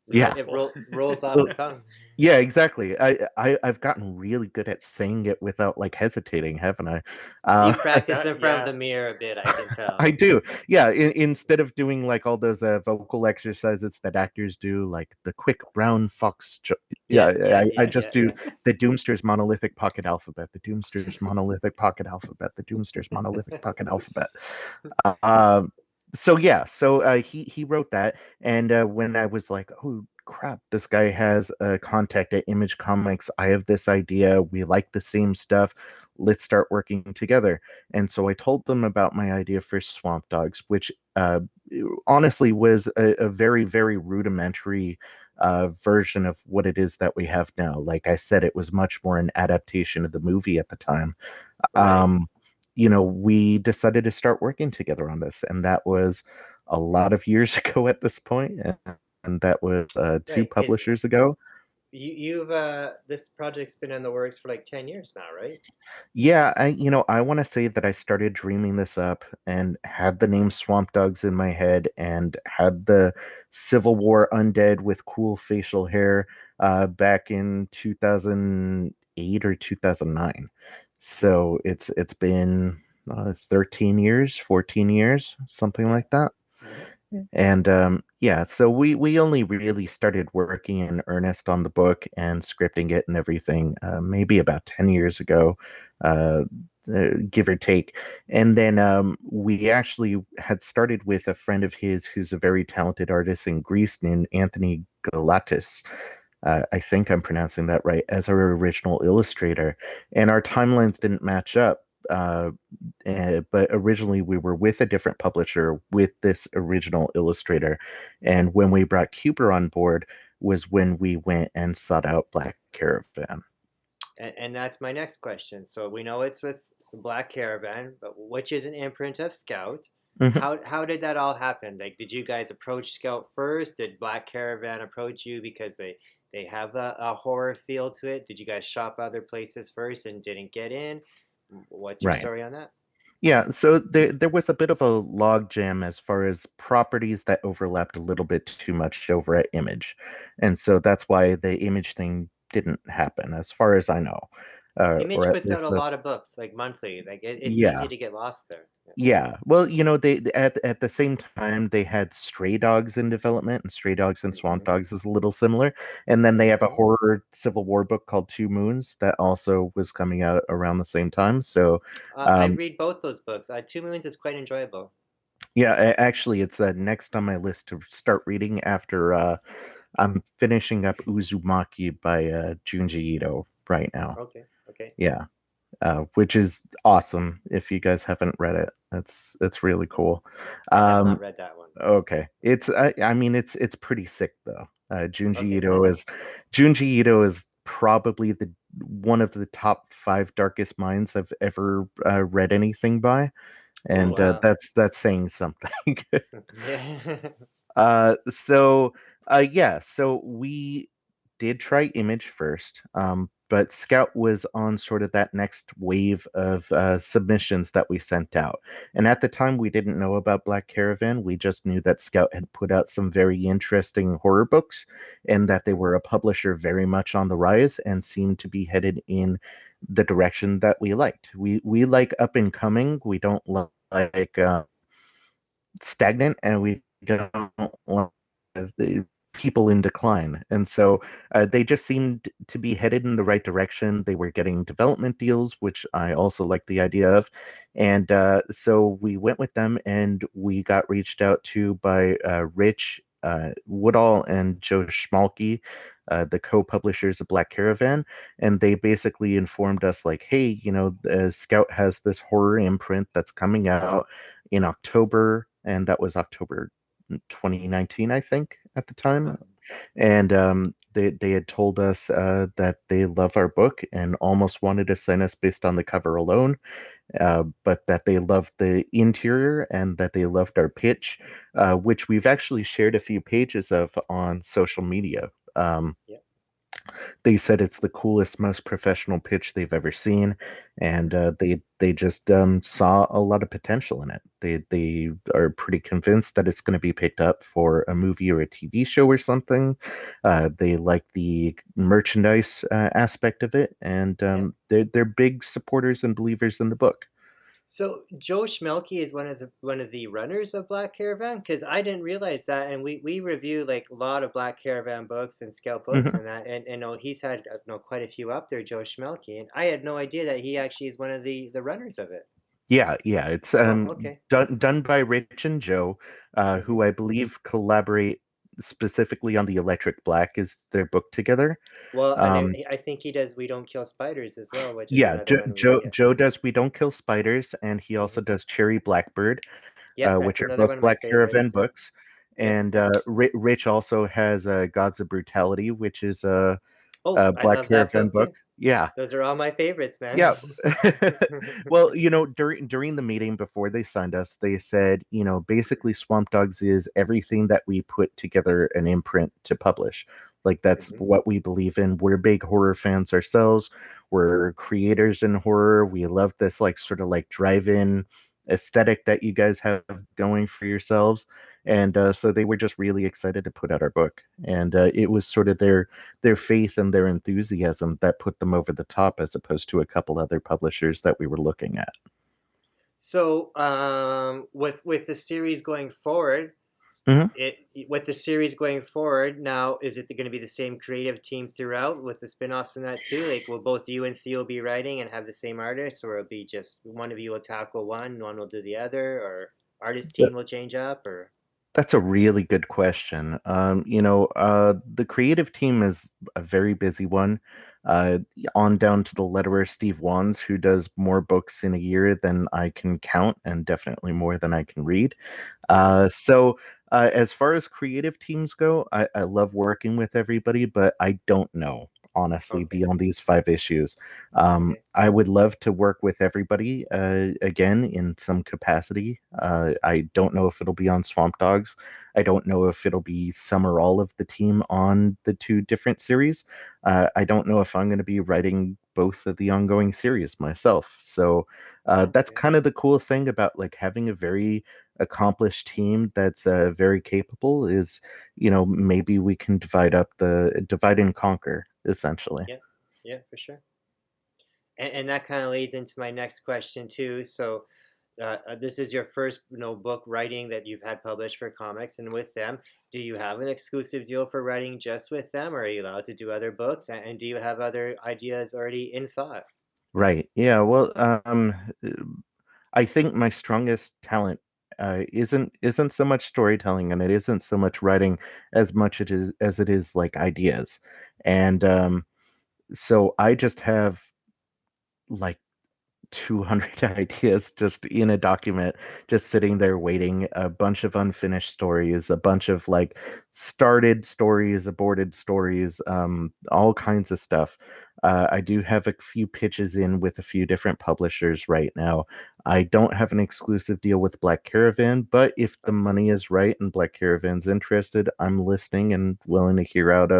It's a yeah, It mouthful. rolls off well, the tongue. yeah, exactly. I've gotten really good at saying it without like hesitating, haven't I? You Uh, practice That in front of yeah. the mirror a bit, I can tell. I do. Yeah, instead of doing like all those vocal exercises that actors do, like the quick brown fox. Yeah, Yeah, yeah, I yeah, just yeah, do yeah. the Doomster's monolithic pocket alphabet, the Doomster's monolithic pocket alphabet, the Doomster's monolithic pocket alphabet. Um, so yeah, so he wrote that, and when I was like, oh crap, this guy has a contact at Image Comics. I have this idea. We like the same stuff. Let's start working together. And so I told them about my idea for Swamp Dogs, which honestly was a very, very rudimentary version of what it is that we have now. Like I said, it was much more an adaptation of the movie at the time. Right, Um, we decided to start working together on this, and that was a lot of years ago at this point, and that was two right. Is publishers ago. you've this project's been in the works for like 10 years now, right? Yeah, I want to say that I started dreaming this up and had the name Swamp Dogs in my head and had the Civil War undead with cool facial hair back in 2008 or 2009. So it's been 13 years, 14 years, something Yeah. like that. Hmm. And yeah, so we only really started working in earnest on the book and scripting it and everything maybe about 10 years ago, uh, give or take. And then we actually had started with a friend of his who's a very talented artist in Greece named Anthony Galatis. I think I'm pronouncing that right, as our original illustrator. And our timelines didn't match up. But originally we were with a different publisher with this original illustrator. And when we brought Cuber on board was when we went and sought out Black Caravan. And that's my next question. So we know it's with Black Caravan, but which is an imprint of Scout. Mhm. How did that all happen? Like, did you guys approach Scout first? Did Black Caravan approach you because they have a horror feel to it? Did you guys shop other places first and didn't get in? What's your Right. story on that? Yeah, so there was a bit of a log jam as far as properties that overlapped a little bit too much over at Image. And so that's why the Image thing didn't happen, as far as I know. Or Image at puts out least a those. lot of books, like monthly. Like it's easy Yeah. to get lost there. Yeah. Yeah. Well, they at the same time they had Stray Dogs in development, and Stray Dogs and Swamp Hmm. Dogs is a little similar. And then they have a Hmm. horror Civil War book called Two Moons that also was coming out around the same time. So, I um, read both those books. Two Moons is quite enjoyable. yeah, actually, it's next on my list to start reading after I'm finishing up Uzumaki by Junji Ito right now. Okay, okay. Yeah, which is awesome. If you guys haven't read it, it's really cool. I have not Um, read that one. Okay. I mean it's pretty sick though. Okay, sounds good. Junji Ito is probably the one of the top five darkest minds I've ever read anything by, Oh and wow. that's saying something. Yeah. So yeah, so we did try Image first, but Scout was on sort of that next wave of submissions that we sent out. And at the time, we didn't know about Black Caravan. We just knew that Scout had put out some very interesting horror books and that they were a publisher very much on the rise and seemed to be headed in the direction that we liked. We like up and coming. We don't like stagnant, and we don't like the people in decline. And so they just seemed to be headed in the right direction. They were getting development deals, which I also like the idea of. And so we went with them and we got reached out to by Rich Woodall and Joe Schmalke, the co-publishers of Black Caravan, and they basically informed us like, hey, Scout has this horror imprint that's coming out in October, and that was October 2019, I think, at the time. And they had told us that they love our book and almost wanted to sign us based on the cover alone, but that they loved the interior and that they loved our pitch, which we've actually shared a few pages of on social media. Yeah. They said it's the coolest, most professional pitch they've ever seen, and they just saw a lot of potential in it. They are pretty convinced that it's going to be picked up for a movie or a TV show or something. They like the merchandise aspect of it, and Yeah. they're big supporters and believers in the book. So Joe Schmelke is one of the runners of Black Caravan, because I didn't realize that, and we review like a lot of Black Caravan books and Scout books Mhm. and that, and know he's had quite a few up there, Joe Schmelke, and I had no idea that he actually is one of the runners of it. Yeah. It's Oh, okay. done by Rich and Joe, Hmm. who I believe collaborate specifically on the Electric Black is their book together. Well, and Um, I think he does We Don't Kill Spiders as well, which is yeah, another one we Joe yeah. Joe does We Don't Kill Spiders, and he also Hmm. does Cherry Blackbird, Yeah, that's which are another one both of my Black Caravan favorites. books. Yeah. And Rich also has Gods of Brutality, which is Oh, a I Black love that Caravan book book. too. Yeah, Those are all my favorites, man. yeah. Well, during the meeting before they signed us, they said, basically Swamp Dogs is everything that we put together an imprint to publish. Like that's Hmm. what we believe in. We're big horror fans ourselves. We're creators in horror. We love this like sort of like drive-in aesthetic that you guys have going for yourselves. And so they were just really excited to put out our book. And it was sort of their faith and their enthusiasm that put them over the top as opposed to a couple other publishers that we were looking at. So, with the series going forward, Hmm. it with the series going forward now, is it going to be the same creative team throughout with the spin-offs and that too? Like, will both you and Theo be writing and have the same artist, or it'll be just one of you will tackle one will do the other, or artist team will change up, or? That's a really good question. The creative team is a very busy one. Uh, on down to the letterer Steve Wands, who does more books in a year than I can count, and definitely more than I can read. Hmm. As far as creative teams go, I love working with everybody, but I don't know, honestly, Okay. beyond these 5 issues. Okay. I would love to work with everybody again in some capacity. I don't know if it'll be on Swamp Dogs. I don't know if it'll be some or all of the team on the two different series. I don't know if I'm going to be writing both of the ongoing series myself. So that's Okay. kind of the cool thing about like having a very accomplished team that's very capable is maybe we can divide and conquer essentially. Yeah. Yeah, for sure. And that kind of leads into my next question too. So, this is your first, book writing that you've had published for comics, and with them, do you have an exclusive deal for writing just with them, or are you allowed to do other books? And do you have other ideas already in thought? Right, yeah, well, I think my strongest talent isn't so much storytelling, and it isn't so much writing as much as it is like ideas. And so I just have like 200 ideas just in a document, just sitting there waiting, a bunch of unfinished stories, a bunch of like started stories, aborted stories, all kinds of stuff. I do have a few pitches in with a few different publishers right now. I don't have an exclusive deal with Black Caravan, but if the Okay. money is right and Black Caravan's interested, I'm listening and willing to hear out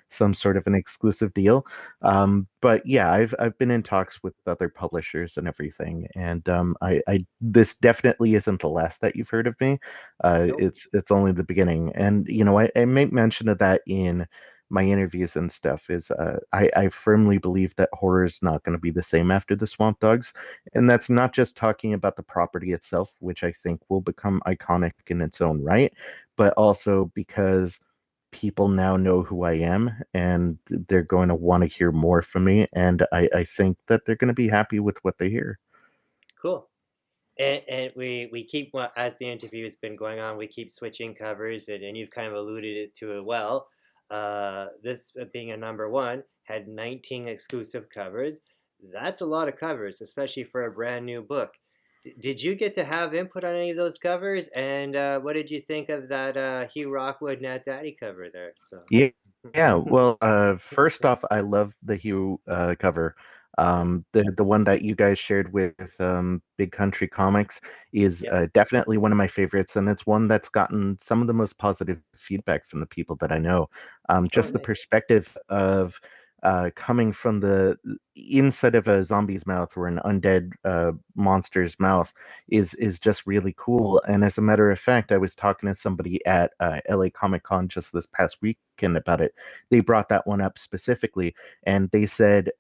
some sort of an exclusive deal. But yeah, I've been in talks with other publishers and everything, and I this definitely isn't the last that you've heard of me. Nope. It's only the beginning, and I make mention of that in my interviews and stuff is I firmly believe that horror is not going to be the same after the Swamp Dogs. And that's not just talking about the property itself, which I think will become iconic in its own right, but also because people now know who I am and they're going to want to hear more from me. And I think that they're going to be happy with what they hear. Cool. And we keep, well, as the interview has been going on, we keep switching covers, and you've kind of alluded it to it well. This being a number one had 19 exclusive covers. That's a lot of covers, especially for a brand new book. Did you get to have input on any of those covers? And what did you think of that Hugh Rockwood Nat Daddy cover there? So Yeah, yeah. Well, first off, I love the Hue cover. The one that you guys shared with Big Country Comics is yep. definitely one of my favorites, and it's one that's gotten some of the most positive feedback from the people that I know. Oh, Just the nice. perspective of coming from the inside of a zombie's mouth or an undead monster's mouth is just really cool. And as a matter of fact, I was talking to somebody at LA Comic Con just this past weekend about it. They brought that one up specifically, and they said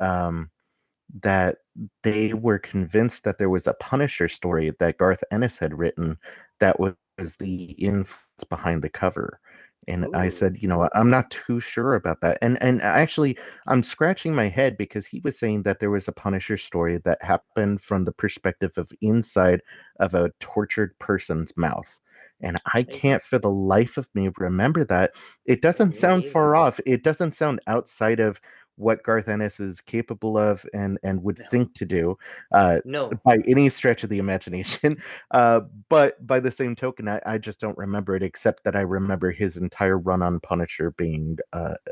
that they were convinced that there was a Punisher story that Garth Ennis had written that was the influence behind the cover. And I Ooh, said, I'm not too sure about that. And actually, I'm scratching my head because he was saying that there was a Punisher story that happened from the perspective of inside of a tortured person's mouth. And I I, can't for the life of me remember that. It doesn't me sound neither. far off. It doesn't sound outside of what Garth Ennis is capable of and would No, think to do uh, no, by any stretch of the imagination. But by the same token, I just don't remember it, except that I remember his entire run on Punisher being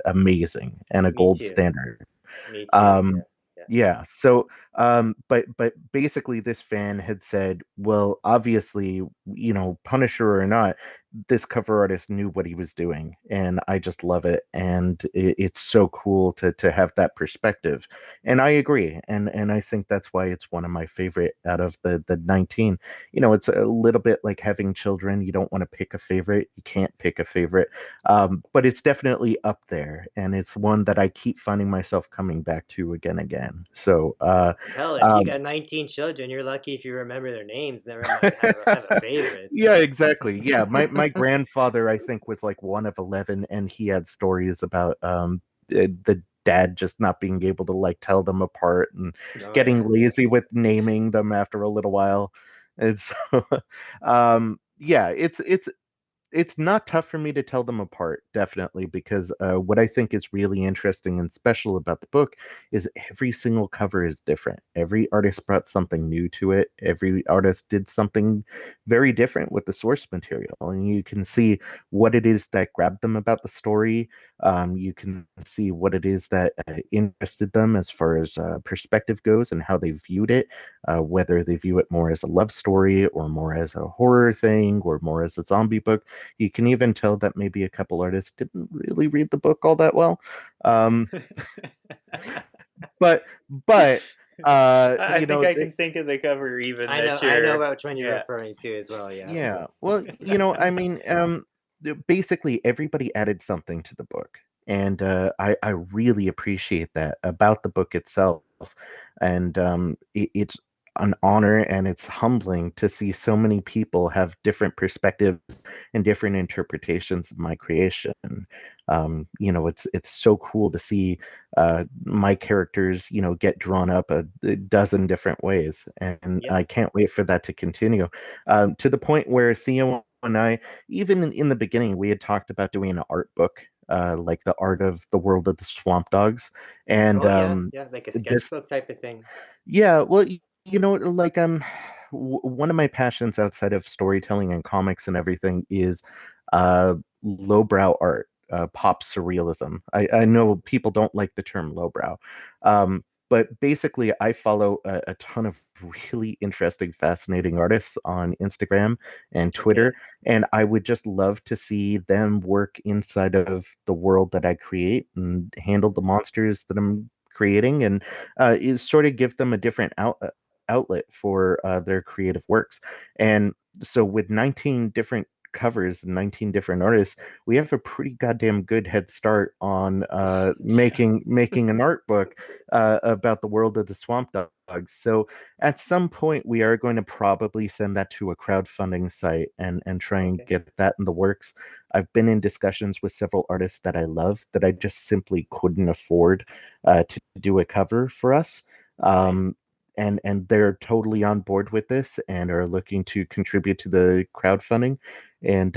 amazing and a me gold too. standard. Me too. Um, Yeah, yeah. yeah, so but basically this fan had said, well, obviously, Punisher or not, this cover artist knew what he was doing, and I just love it. And it's so cool to have that perspective. And I agree, and I think that's why it's one of my favorite out of the 19. It's a little bit like having children. You don't want to pick a favorite. You can't pick a favorite. But it's definitely up there, and it's one that I keep finding myself coming back to again and again. So, Hell, if you um, got 19 children, you're lucky if you remember their names. Never mind have a favorite. yeah, So exactly. Yeah, my grandfather, I think, was like one of 11, and he had stories about the dad just not being able to like tell them apart and oh getting yeah, yeah. lazy with naming them after a little while. And so, yeah, it's not tough for me to tell them apart, definitely, because what I think is really interesting and special about the book is every single cover is different. Every artist brought something new to it. Every artist did something very different with the source material, and you can see what it is that grabbed them about the story. You can see what it is that interested them as far as perspective goes and how they viewed it, whether they view it more as a love story or more as a horror thing or more as a zombie book. You can even tell that maybe a couple artists didn't really read the book all that well. Um, but but I think I can think of the cover even that I know you're. which one you're Yeah. referring to as well. Yeah. yeah, well, I mean, basically everybody added something to the book, and I really appreciate that about the book itself, and it's an honor and it's humbling to see so many people have different perspectives and different interpretations of my creation. It's so cool to see my characters, get drawn up a dozen different ways, and Yep. I can't wait for that to continue to the point where Theo and I, even in the beginning, we had talked about doing an art book, like the art of the world of the swamp dogs. And Oh yeah, yeah, like a this, sketchbook type of thing. yeah, well, like one of my passions outside of storytelling and comics and everything is lowbrow art, pop surrealism. I know people don't like the term lowbrow, but basically, I follow a ton of really interesting, fascinating artists on Instagram and Okay. Twitter, and I would just love to see them work inside of the world that I create and handle the monsters that I'm creating, and is sort of give them a different outlet for their creative works. And so, with 19 different covers, 19 different artists, we have a pretty goddamn good head start on making an art book about the world of the swamp dogs. So at some point, we are going to probably send that to a crowdfunding site and try and Okay. get that in the works. I've been in discussions with several artists that I love that I just simply couldn't afford to do a cover for us. Right. And they're totally on board with this and are looking to contribute to the crowdfunding and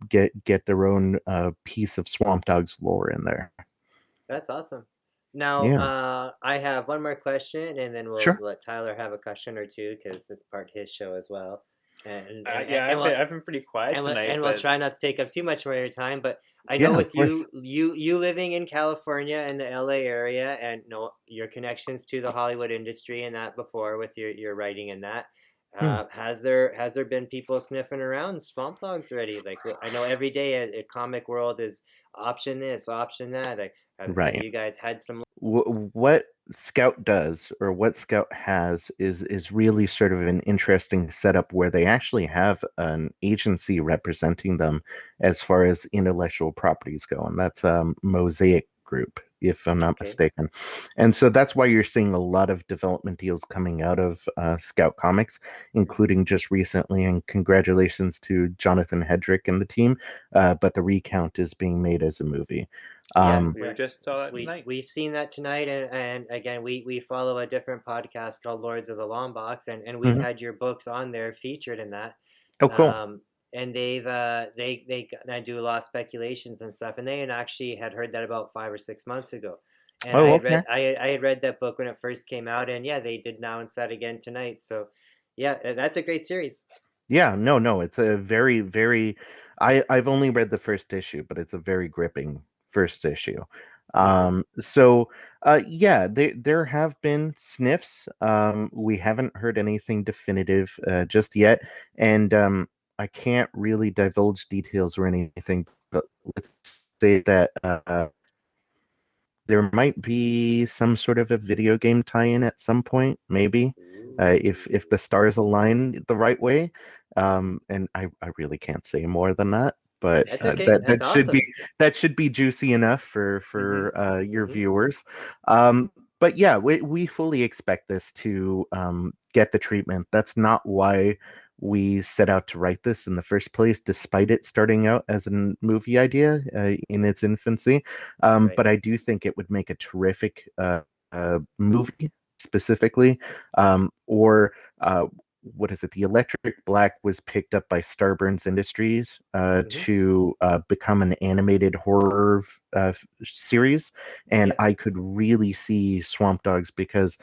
get their own piece of Swamp Dogs lore in there. That's awesome. Now, Yeah, I have one more question, and then we'll sure. let Tyler have a question or two because it's part his show as well. And Yeah, I've been pretty quiet tonight, we'll but try not to take up too much more of your time. But I know Yeah, of with course. you living in California and the LA area, and know your connections to the Hollywood industry and that before with your writing and that. Hmm. Has there been people sniffing around swamp dogs already? Like I know every day a comic world is option this, option that. Like, have Right. you guys had some? What Scout does, or what Scout has, is really sort of an interesting setup where they actually have an agency representing them as far as intellectual properties go, and that's Mosaic Group, if I'm not Okay, mistaken. And so that's why you're seeing a lot of development deals coming out of Scout Comics, including just recently. And congratulations to Jonathan Hedrick and the team. But the Recount is being made as a movie. yeah, Um, we just saw that tonight. we've seen that tonight, and again, we follow a different podcast called Lords of the Long Box, and we've mhm. had your books on there featured in that. Oh, cool. Um, and I do a lot of speculations and stuff, and they had actually had heard that about 5 or 6 months ago, and Oh, okay. I had read that book when it first came out, and yeah, they did announce that again tonight. So, yeah, that's a great series. Yeah, no, it's a very, very. I've only read the first issue, but it's a very gripping first issue. Nice. Yeah, there have been sniffs. We haven't heard anything definitive just yet, and I can't really divulge details or anything. But let's say that there might be some sort of a video game tie-in at some point, maybe, if Ooh. the stars align the right way. And I really can't say more than that, but That's okay. That's awesome. that should be juicy enough Hmm. for your Hmm. viewers. But yeah, we fully expect this to get the treatment. That's not why we set out to write this in the first place, despite it starting out as a movie idea in its infancy. Right. But I do think it would make a terrific movie specifically, or what is it? The Electric Black was picked up by Starburns Industries Hmm. to become an animated horror series, and Yeah. I could really see Swamp Dogs because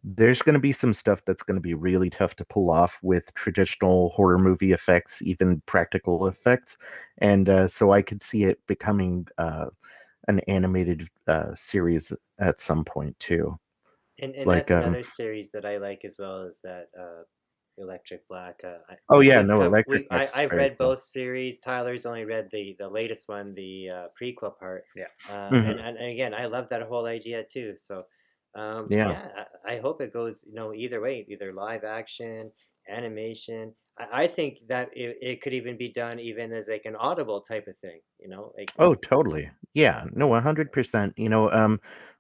there's going to be some stuff that's going to be really tough to pull off with traditional horror movie effects, even practical effects, and so I could see it becoming an animated series at some point too. And Like, that's another series that I like as well as that Electric Black. oh yeah, We've no, covered. Electric Black is I've very read cool. both series. Tyler's only read the latest one, the prequel part. Yeah. Hmm. And again, I love that whole idea too. So, Yeah. yeah, I hope it goes either way, either live action, animation. I think that it could even be done even as like an audible type of thing. Like. Oh, totally. Yeah. No, 100%.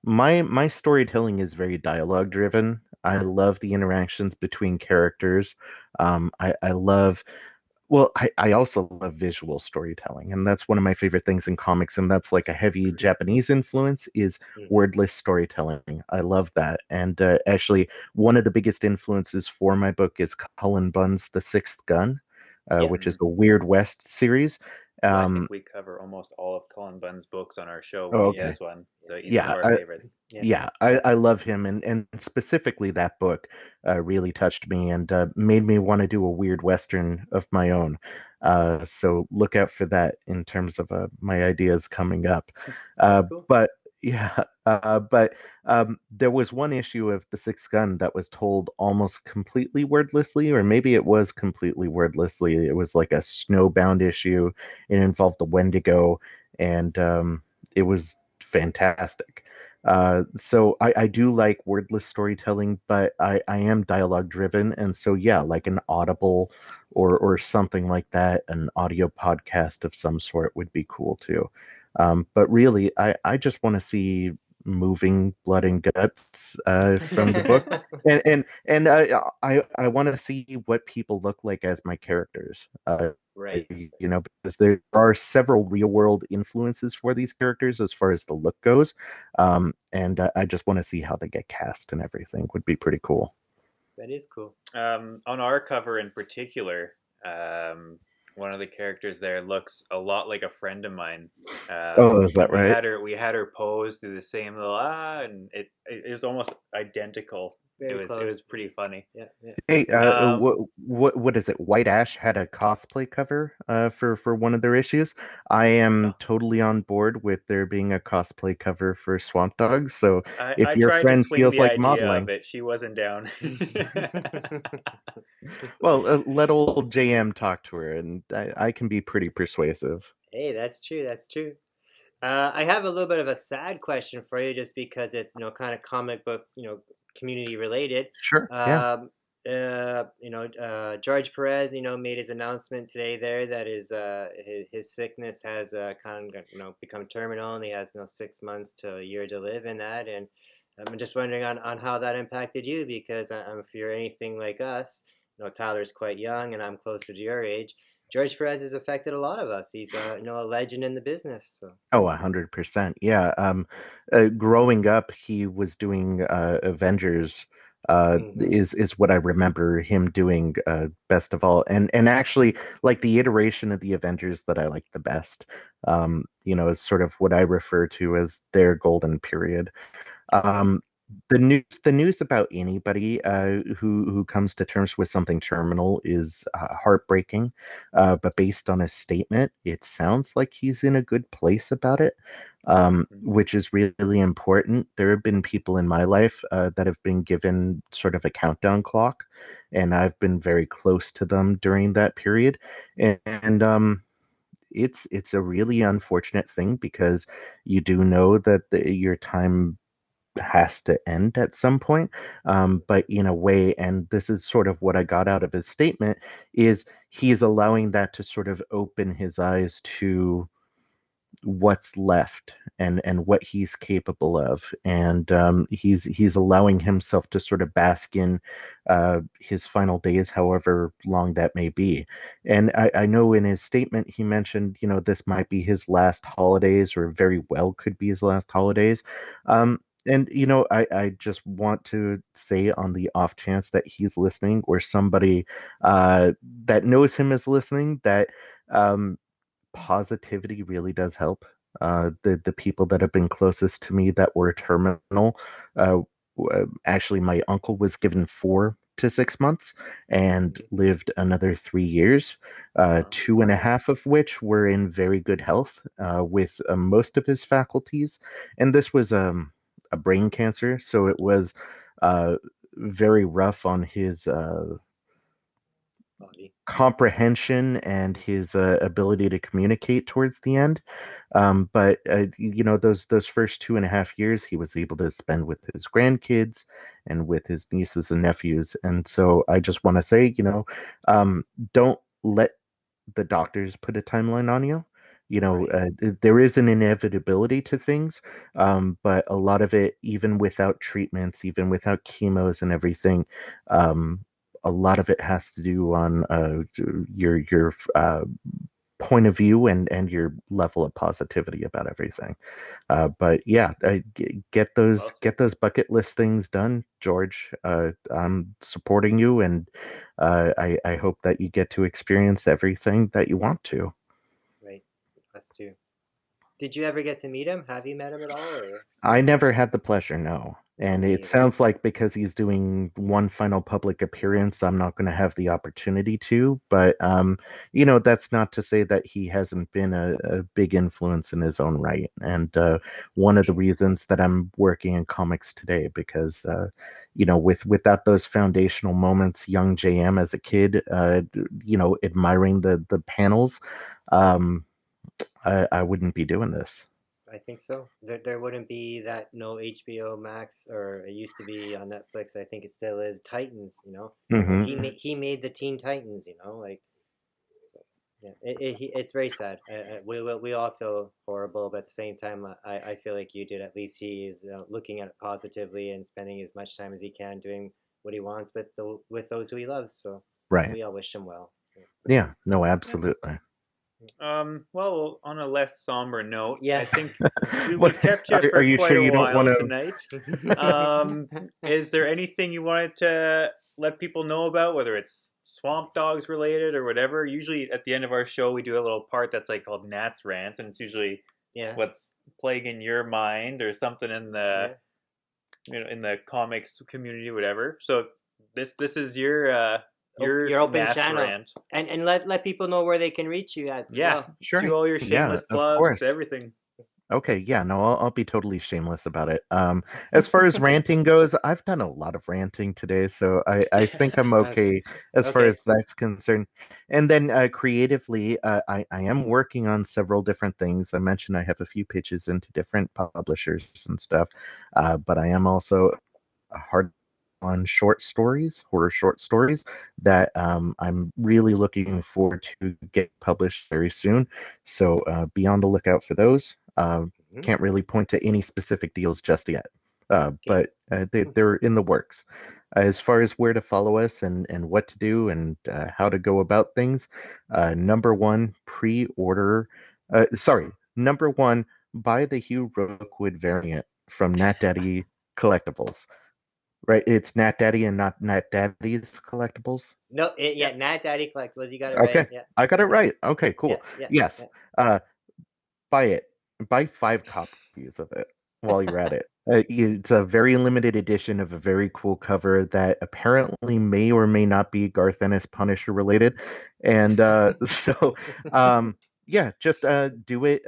My storytelling is very dialogue driven. I love the interactions between characters. I love Well, I also love visual storytelling, and that's one of my favorite things in comics, and that's like a heavy Japanese influence is Mhm. wordless storytelling. I love that. And actually, one of the biggest influences for my book is Cullen Bunn's The Sixth Gun, Yeah. which is Hmm. a Weird West series. Well, I think Um, we cover almost all of Colin Bunn's books on our show. oh, We do Yeah. okay. this one, so he's one of Yeah, our favorites. Yeah. yeah, I love him, and specifically that book really touched me and made me want to do a weird Western of my own. So look out for that in terms of my ideas coming up. That's cool. But yeah, but there was one issue of The Sixth Gun that was told almost completely wordlessly, or maybe it was completely wordlessly. It was like a snowbound issue. It involved a Wendigo, and it was fantastic. So I do like wordless storytelling, but I am dialogue driven, and so yeah, like an Audible or something like that, an audio podcast of some sort would be cool too. But really, I just want to see moving blood and guts from the book, and I want to see what people look like as my characters. Right. Because there are several real world influences for these characters as far as the look goes. And I just want to see how they get cast and everything would be pretty cool. That is cool. On our cover in particular, one of the characters there looks a lot like a friend of mine. Oh, is that We right? had her pose do the same little and it was almost identical. Very It close. was pretty funny. Yeah, yeah. Hey, Um, what is it? White Ash had a cosplay cover for one of their issues. I am totally on board with there being a cosplay cover for Swamp Dog. So if I your tried to friend swing feels the like idea of modeling, it. She wasn't down. well, let old JM talk to her, and I can be pretty persuasive. Hey, that's true. That's true. I have a little bit of a sad question for you, just because it's kind of comic book community related. Sure. Yeah. Um, George Perez made his announcement today there that his sickness has kind of become terminal, and he has 6 months to a year to live in that. And I'm just wondering on how that impacted you, because if you're anything like us, Tyler's quite young and I'm closer to your age. George Perez has affected a lot of us. He's a legend in the business. So. Oh, 100%. Yeah. Growing up, he was doing Avengers. Hmm. Is what I remember him doing best of all, and actually like the iteration of the Avengers that I like the best. Is sort of what I refer to as their golden period. Um, the news about anybody who comes to terms with something terminal is heartbreaking. But based on his statement, it sounds like he's in a good place about it, which is really important. There have been people in my life that have been given sort of a countdown clock, and I've been very close to them during that period. And it's a really unfortunate thing because you do know that your time has to end at some point. But in a way, and this is sort of what I got out of his statement, is he is allowing that to sort of open his eyes to what's left and what he's capable of, and he's allowing himself to sort of bask in his final days, however long that may be. And I know in his statement he mentioned, this might be his last holidays, or very well could be his last holidays. And I just want to say, on the off chance that he's listening, or somebody that knows him is listening, that um, positivity really does help. The people that have been closest to me that were terminal, uh, actually, my uncle was given 4 to 6 months and Mhm. lived another 3 years, Wow. two and a half of which were in very good health, with most of his faculties. And this was a brain cancer, so it was uh, very rough on his Body. comprehension and his ability to communicate towards the end. But those first 2.5 years, he was able to spend with his grandkids and with his nieces and nephews. And so I just want to say, don't let the doctors put a timeline on you. Right. There is an inevitability to things, but a lot of it, even without treatments, even without chemos and everything, um, a lot of it has to do on your point of view and your level of positivity about everything. But yeah, get those Well said. get those bucket list things done, George. I'm supporting you, and I hope that you get to experience everything that you want to. Right. Us too. Did you ever get to meet him? Have you met him at all, or I never had the pleasure, no. no? And Me it neither. sounds like because he's doing one final public appearance, I'm not going to have the opportunity to. But that's not to say that he hasn't been a big influence in his own right. And one For of the sure. reasons that I'm working in comics today, because without those foundational moments, young JM as a kid, admiring the panels, um, I wouldn't be doing this. I think so. There wouldn't be that no HBO Max, or it used to be on Netflix. I think it still is Titans. Hmm. He made the Teen Titans. Like, yeah, it's very sad. We all feel horrible, but at the same time, I feel like you did. At least he is looking at it positively and spending as much time as he can doing what he wants with those who he loves. So Right. we all wish him well. Yeah. No, absolutely. Well, on a less somber note, Yeah. I think What we've kept you are for you quite sure a you don't want while to? tonight. Is there anything you wanted to let people know about, whether it's Swamp Dogs related or whatever? Usually at the end of our show, we do a little part that's like called Nat's Rant, and it's usually Yeah. what's plaguing your mind or something in the Yeah. in the comics community, whatever. So this is your Your open Nat's channel, Rant. and let people know where they can reach you at as Yeah, well. Sure. do all your Yeah, shameless of plugs, course. everything. Okay, yeah, no, I'll be totally shameless about it. As far as ranting goes, I've done a lot of ranting today, so I think I'm okay as far Okay. as that's concerned. And then creatively, I am working on several different things. I mentioned I have a few pitches into different publishers and stuff, but I am also hard on short stories, horror short stories that I'm really looking forward to get published very soon. So be on the lookout for those. Mhm. Can't really point to any specific deals just yet, Okay. but they're in the works. As far as where to follow us and what to do and how to go about things, number one, pre-order. Sorry, number one, buy the Hugh Rookwood variant from Nat Daddy Collectibles. Right, it's Nat Daddy and not Nat Daddy's Collectibles. No, yeah, Yep. Nat Daddy Collectibles. You got it right. Okay, Yeah. I got it Yeah. right. Okay, Yeah. cool. Yeah. Yes, Yeah. uh, buy it. Buy 5 copies of it while you're at it. It's a very limited edition of a very cool cover that apparently may or may not be Garth Ennis Punisher related, and so yeah, just do it.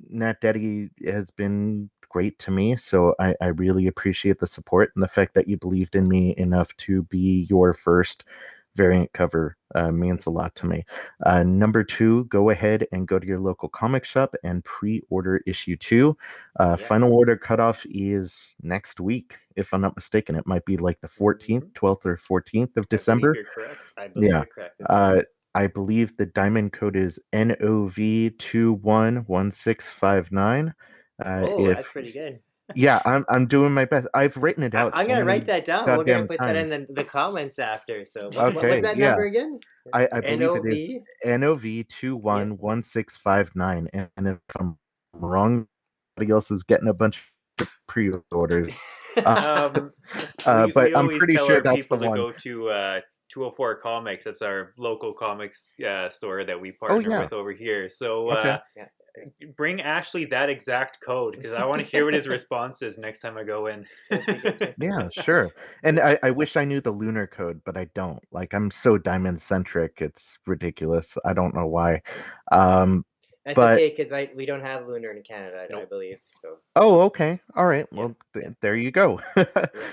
Nat Daddy has been great to me, so I really appreciate the support and the fact that you believed in me enough to be your first variant cover means a lot to me. Number two, go ahead and go to your local comic shop and pre-order issue 2. Yeah. Final order cutoff is next week, if I'm not mistaken. It might be like the 14th, Mhm. 12th, or 14th of I believe December. you're correct. I believe Yeah. you're correct as well. I believe the diamond code is NOV211659. Oh, that's If pretty good. Yeah, I'm doing my best. I've written it out I'm so gonna write many that down. We're gonna goddamn put that in times. the comments after. So what was Okay, that yeah. number again? I believe it is NOV. NOV Yeah. 211659, and if I'm wrong, somebody else is getting a bunch of pre-orders. Uh, Um, but we I'm always pretty tell sure our that's the people to one. go to 204 Comics. That's our local comics store that we Oh partner yeah. with over here. So Okay. Yeah. bring Ashley that exact code because I want to hear what his response is next time I go in. Okay. Yeah, sure. And I wish I knew the lunar code, but I don't. Like I'm so diamond centric, it's ridiculous. I don't know why. Um, That's but okay because we don't have lunar in Canada, I Nope. believe. So Oh, okay. All right. yeah. Well, Yeah. there you go. Yeah.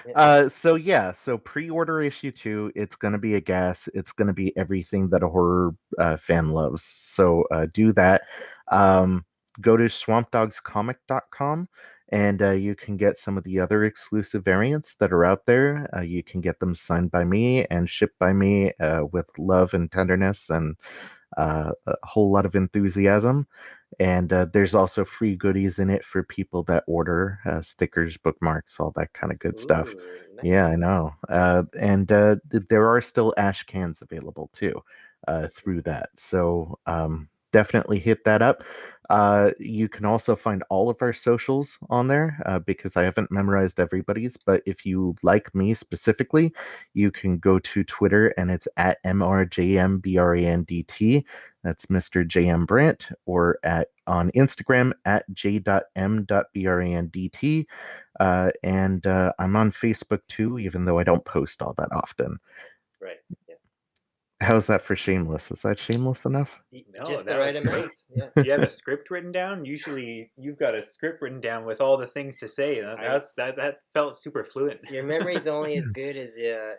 Yeah. So yeah, so pre-order issue 2, it's going to be a gas. It's going to be everything that a horror fan loves. So do that. Um, go to swampdogscomic.com and you can get some of the other exclusive variants that are out there. You can get them signed by me and shipped by me with love and tenderness and a whole lot of enthusiasm. And there's also free goodies in it for people that order stickers, bookmarks, all that kind of good stuff. Ooh, Yeah, nice. I know. And there are still ash cans available too through that. So definitely hit that up. You can also find all of our socials on there because I haven't memorized everybody's. But if you like me specifically, you can go to Twitter and it's at MRJMBRANDT. That's Mr. J.M. Brandt, or on Instagram at j.m.brandt. And I'm on Facebook too, even though I don't post all that often. Right. Yeah. How's that for shameless? Is that shameless enough? No, Just the that right was amount. great. Yeah. You have a script written down. Usually, you've got a script written down with all the things to say. That felt super fluent. Your memory's only as good as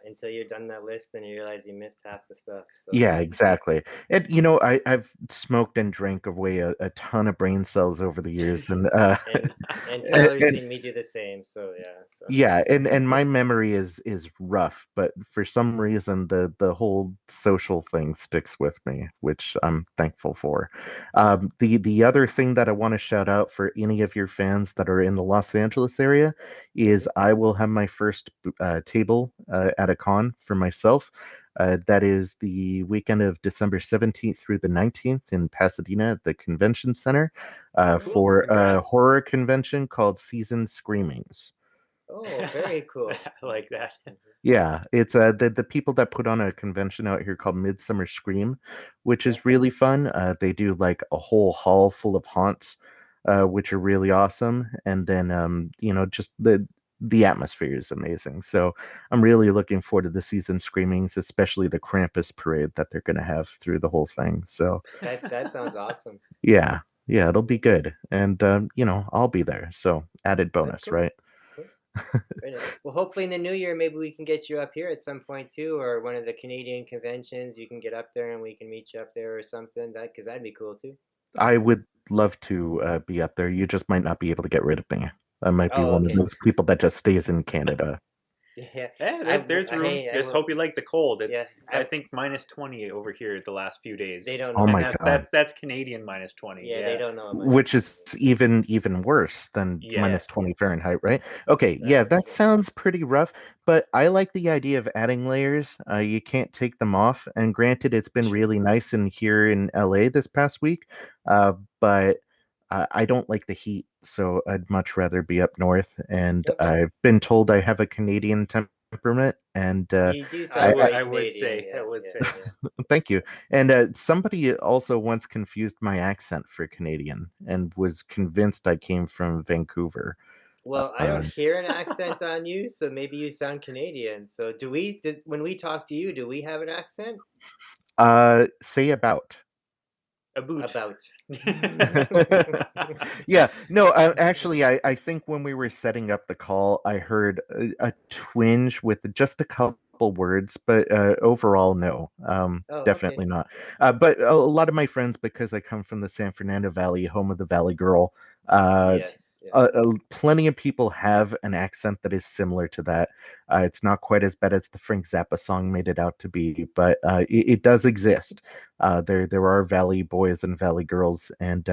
until you're done that list and you realize you missed half the stuff. So Yeah, exactly. And I've smoked and drank away a ton of brain cells over the years, and and Tyler's and seen me do the same. So yeah. So yeah, and my memory is rough, but for some reason the whole social thing sticks with me, which I'm thankful for. The other thing that I want to shout out for any of your fans that are in the Los Angeles area is I will have my first table at a con for myself. That is the weekend of December 17th through the 19th in Pasadena at the convention center Cool. for a Congrats. horror convention called Season Screamings. oh, very cool. I like that. Yeah, it's the people that put on a convention out here called Midsummer Scream, which Yeah. is really fun. They do like a whole hall full of haunts, which are really awesome. And then just the atmosphere is amazing. So I'm really looking forward to the season screamings, especially the Krampus parade that they're gonna have through the whole thing. So That sounds awesome. yeah, yeah, it'll be good. And I'll be there. So added That's bonus, cool. right? Cool. Very nice. Well, hopefully in the new year, maybe we can get you up here at some point too, or one of the Canadian conventions. You can get up there and we can meet you up there or something. Because that'd be cool too. I would love to be up there. You just might not be able to get rid of me. I might be Oh, one of okay. those people that just stays in Canada. Yeah. Yeah, there's room. Hey, Just hope you like the cold. It's Yeah, I think -20 over here the last few days. They don't Oh know. And my God. that's Canadian -20. Yeah, Yeah. they don't know about Which this. is even worse than Yeah. minus 20 Fahrenheit, right? Okay, That's yeah, that true. sounds pretty rough, but I like the idea of adding layers. You can't take them off. And granted, it's been really nice in here in LA this past week, but I don't like the heat, so I'd much rather be up north. And Okay. I've been told I have a Canadian temperament, and You do sound very I would Canadian. say. Yeah, I would yeah, say. yeah. thank you. And somebody also once confused my accent for Canadian and was convinced I came from Vancouver. Well, I don't Uh, hear an accent on you, so maybe you sound Canadian. So when we talk to you, do we have an accent? say about. A boot. About. Yeah, no, actually, I think when we were setting up the call, I heard a twinge with just a couple words, but overall, no, Oh, okay. definitely not. But a lot of my friends, because I come from the San Fernando Valley, home of the Valley Girl, Yes, yeah. plenty of people have an accent that is similar to that. It's not quite as bad as the Frank Zappa song made it out to be, but it does exist. There are Valley boys and Valley girls, and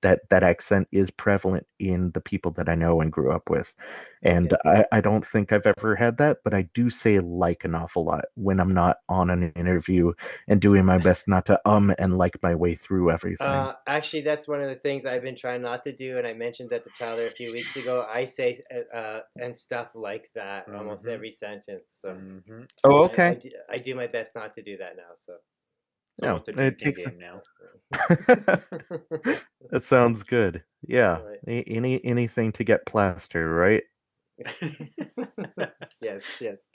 that accent is prevalent in the people that I know and grew up with. And Okay. I don't think I've ever had that, but I do say like an awful lot when I'm not on an interview and doing my best not to and like my way through everything. Actually, that's one of the things I've been trying not to do, and I mentioned that to Tyler a few weeks ago. I say and stuff like that almost Mhm. every sentence. So Mhm. Oh, I okay. I do my best not to do that now. So It's No, almost a it drinking takes. game now. That sounds good. Yeah. Right. Anything to get plaster, right? Yes, yes.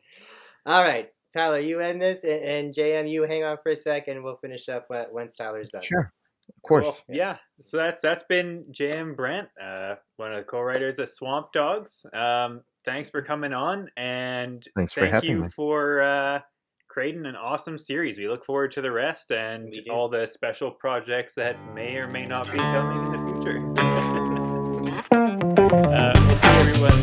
All right, Tyler, you end this, and JM, you hang on for a second. We'll finish up once Tyler's done. Sure. Of Cool. course. Yeah. So that's been J.M. Brandt, one of the co-writers of Swamp Dogs. Thanks for coming on, and Thanks for thank having you me. for creating an awesome series. We look forward to the rest and We do. all the special projects that may or may not be coming in the future. We'll see everyone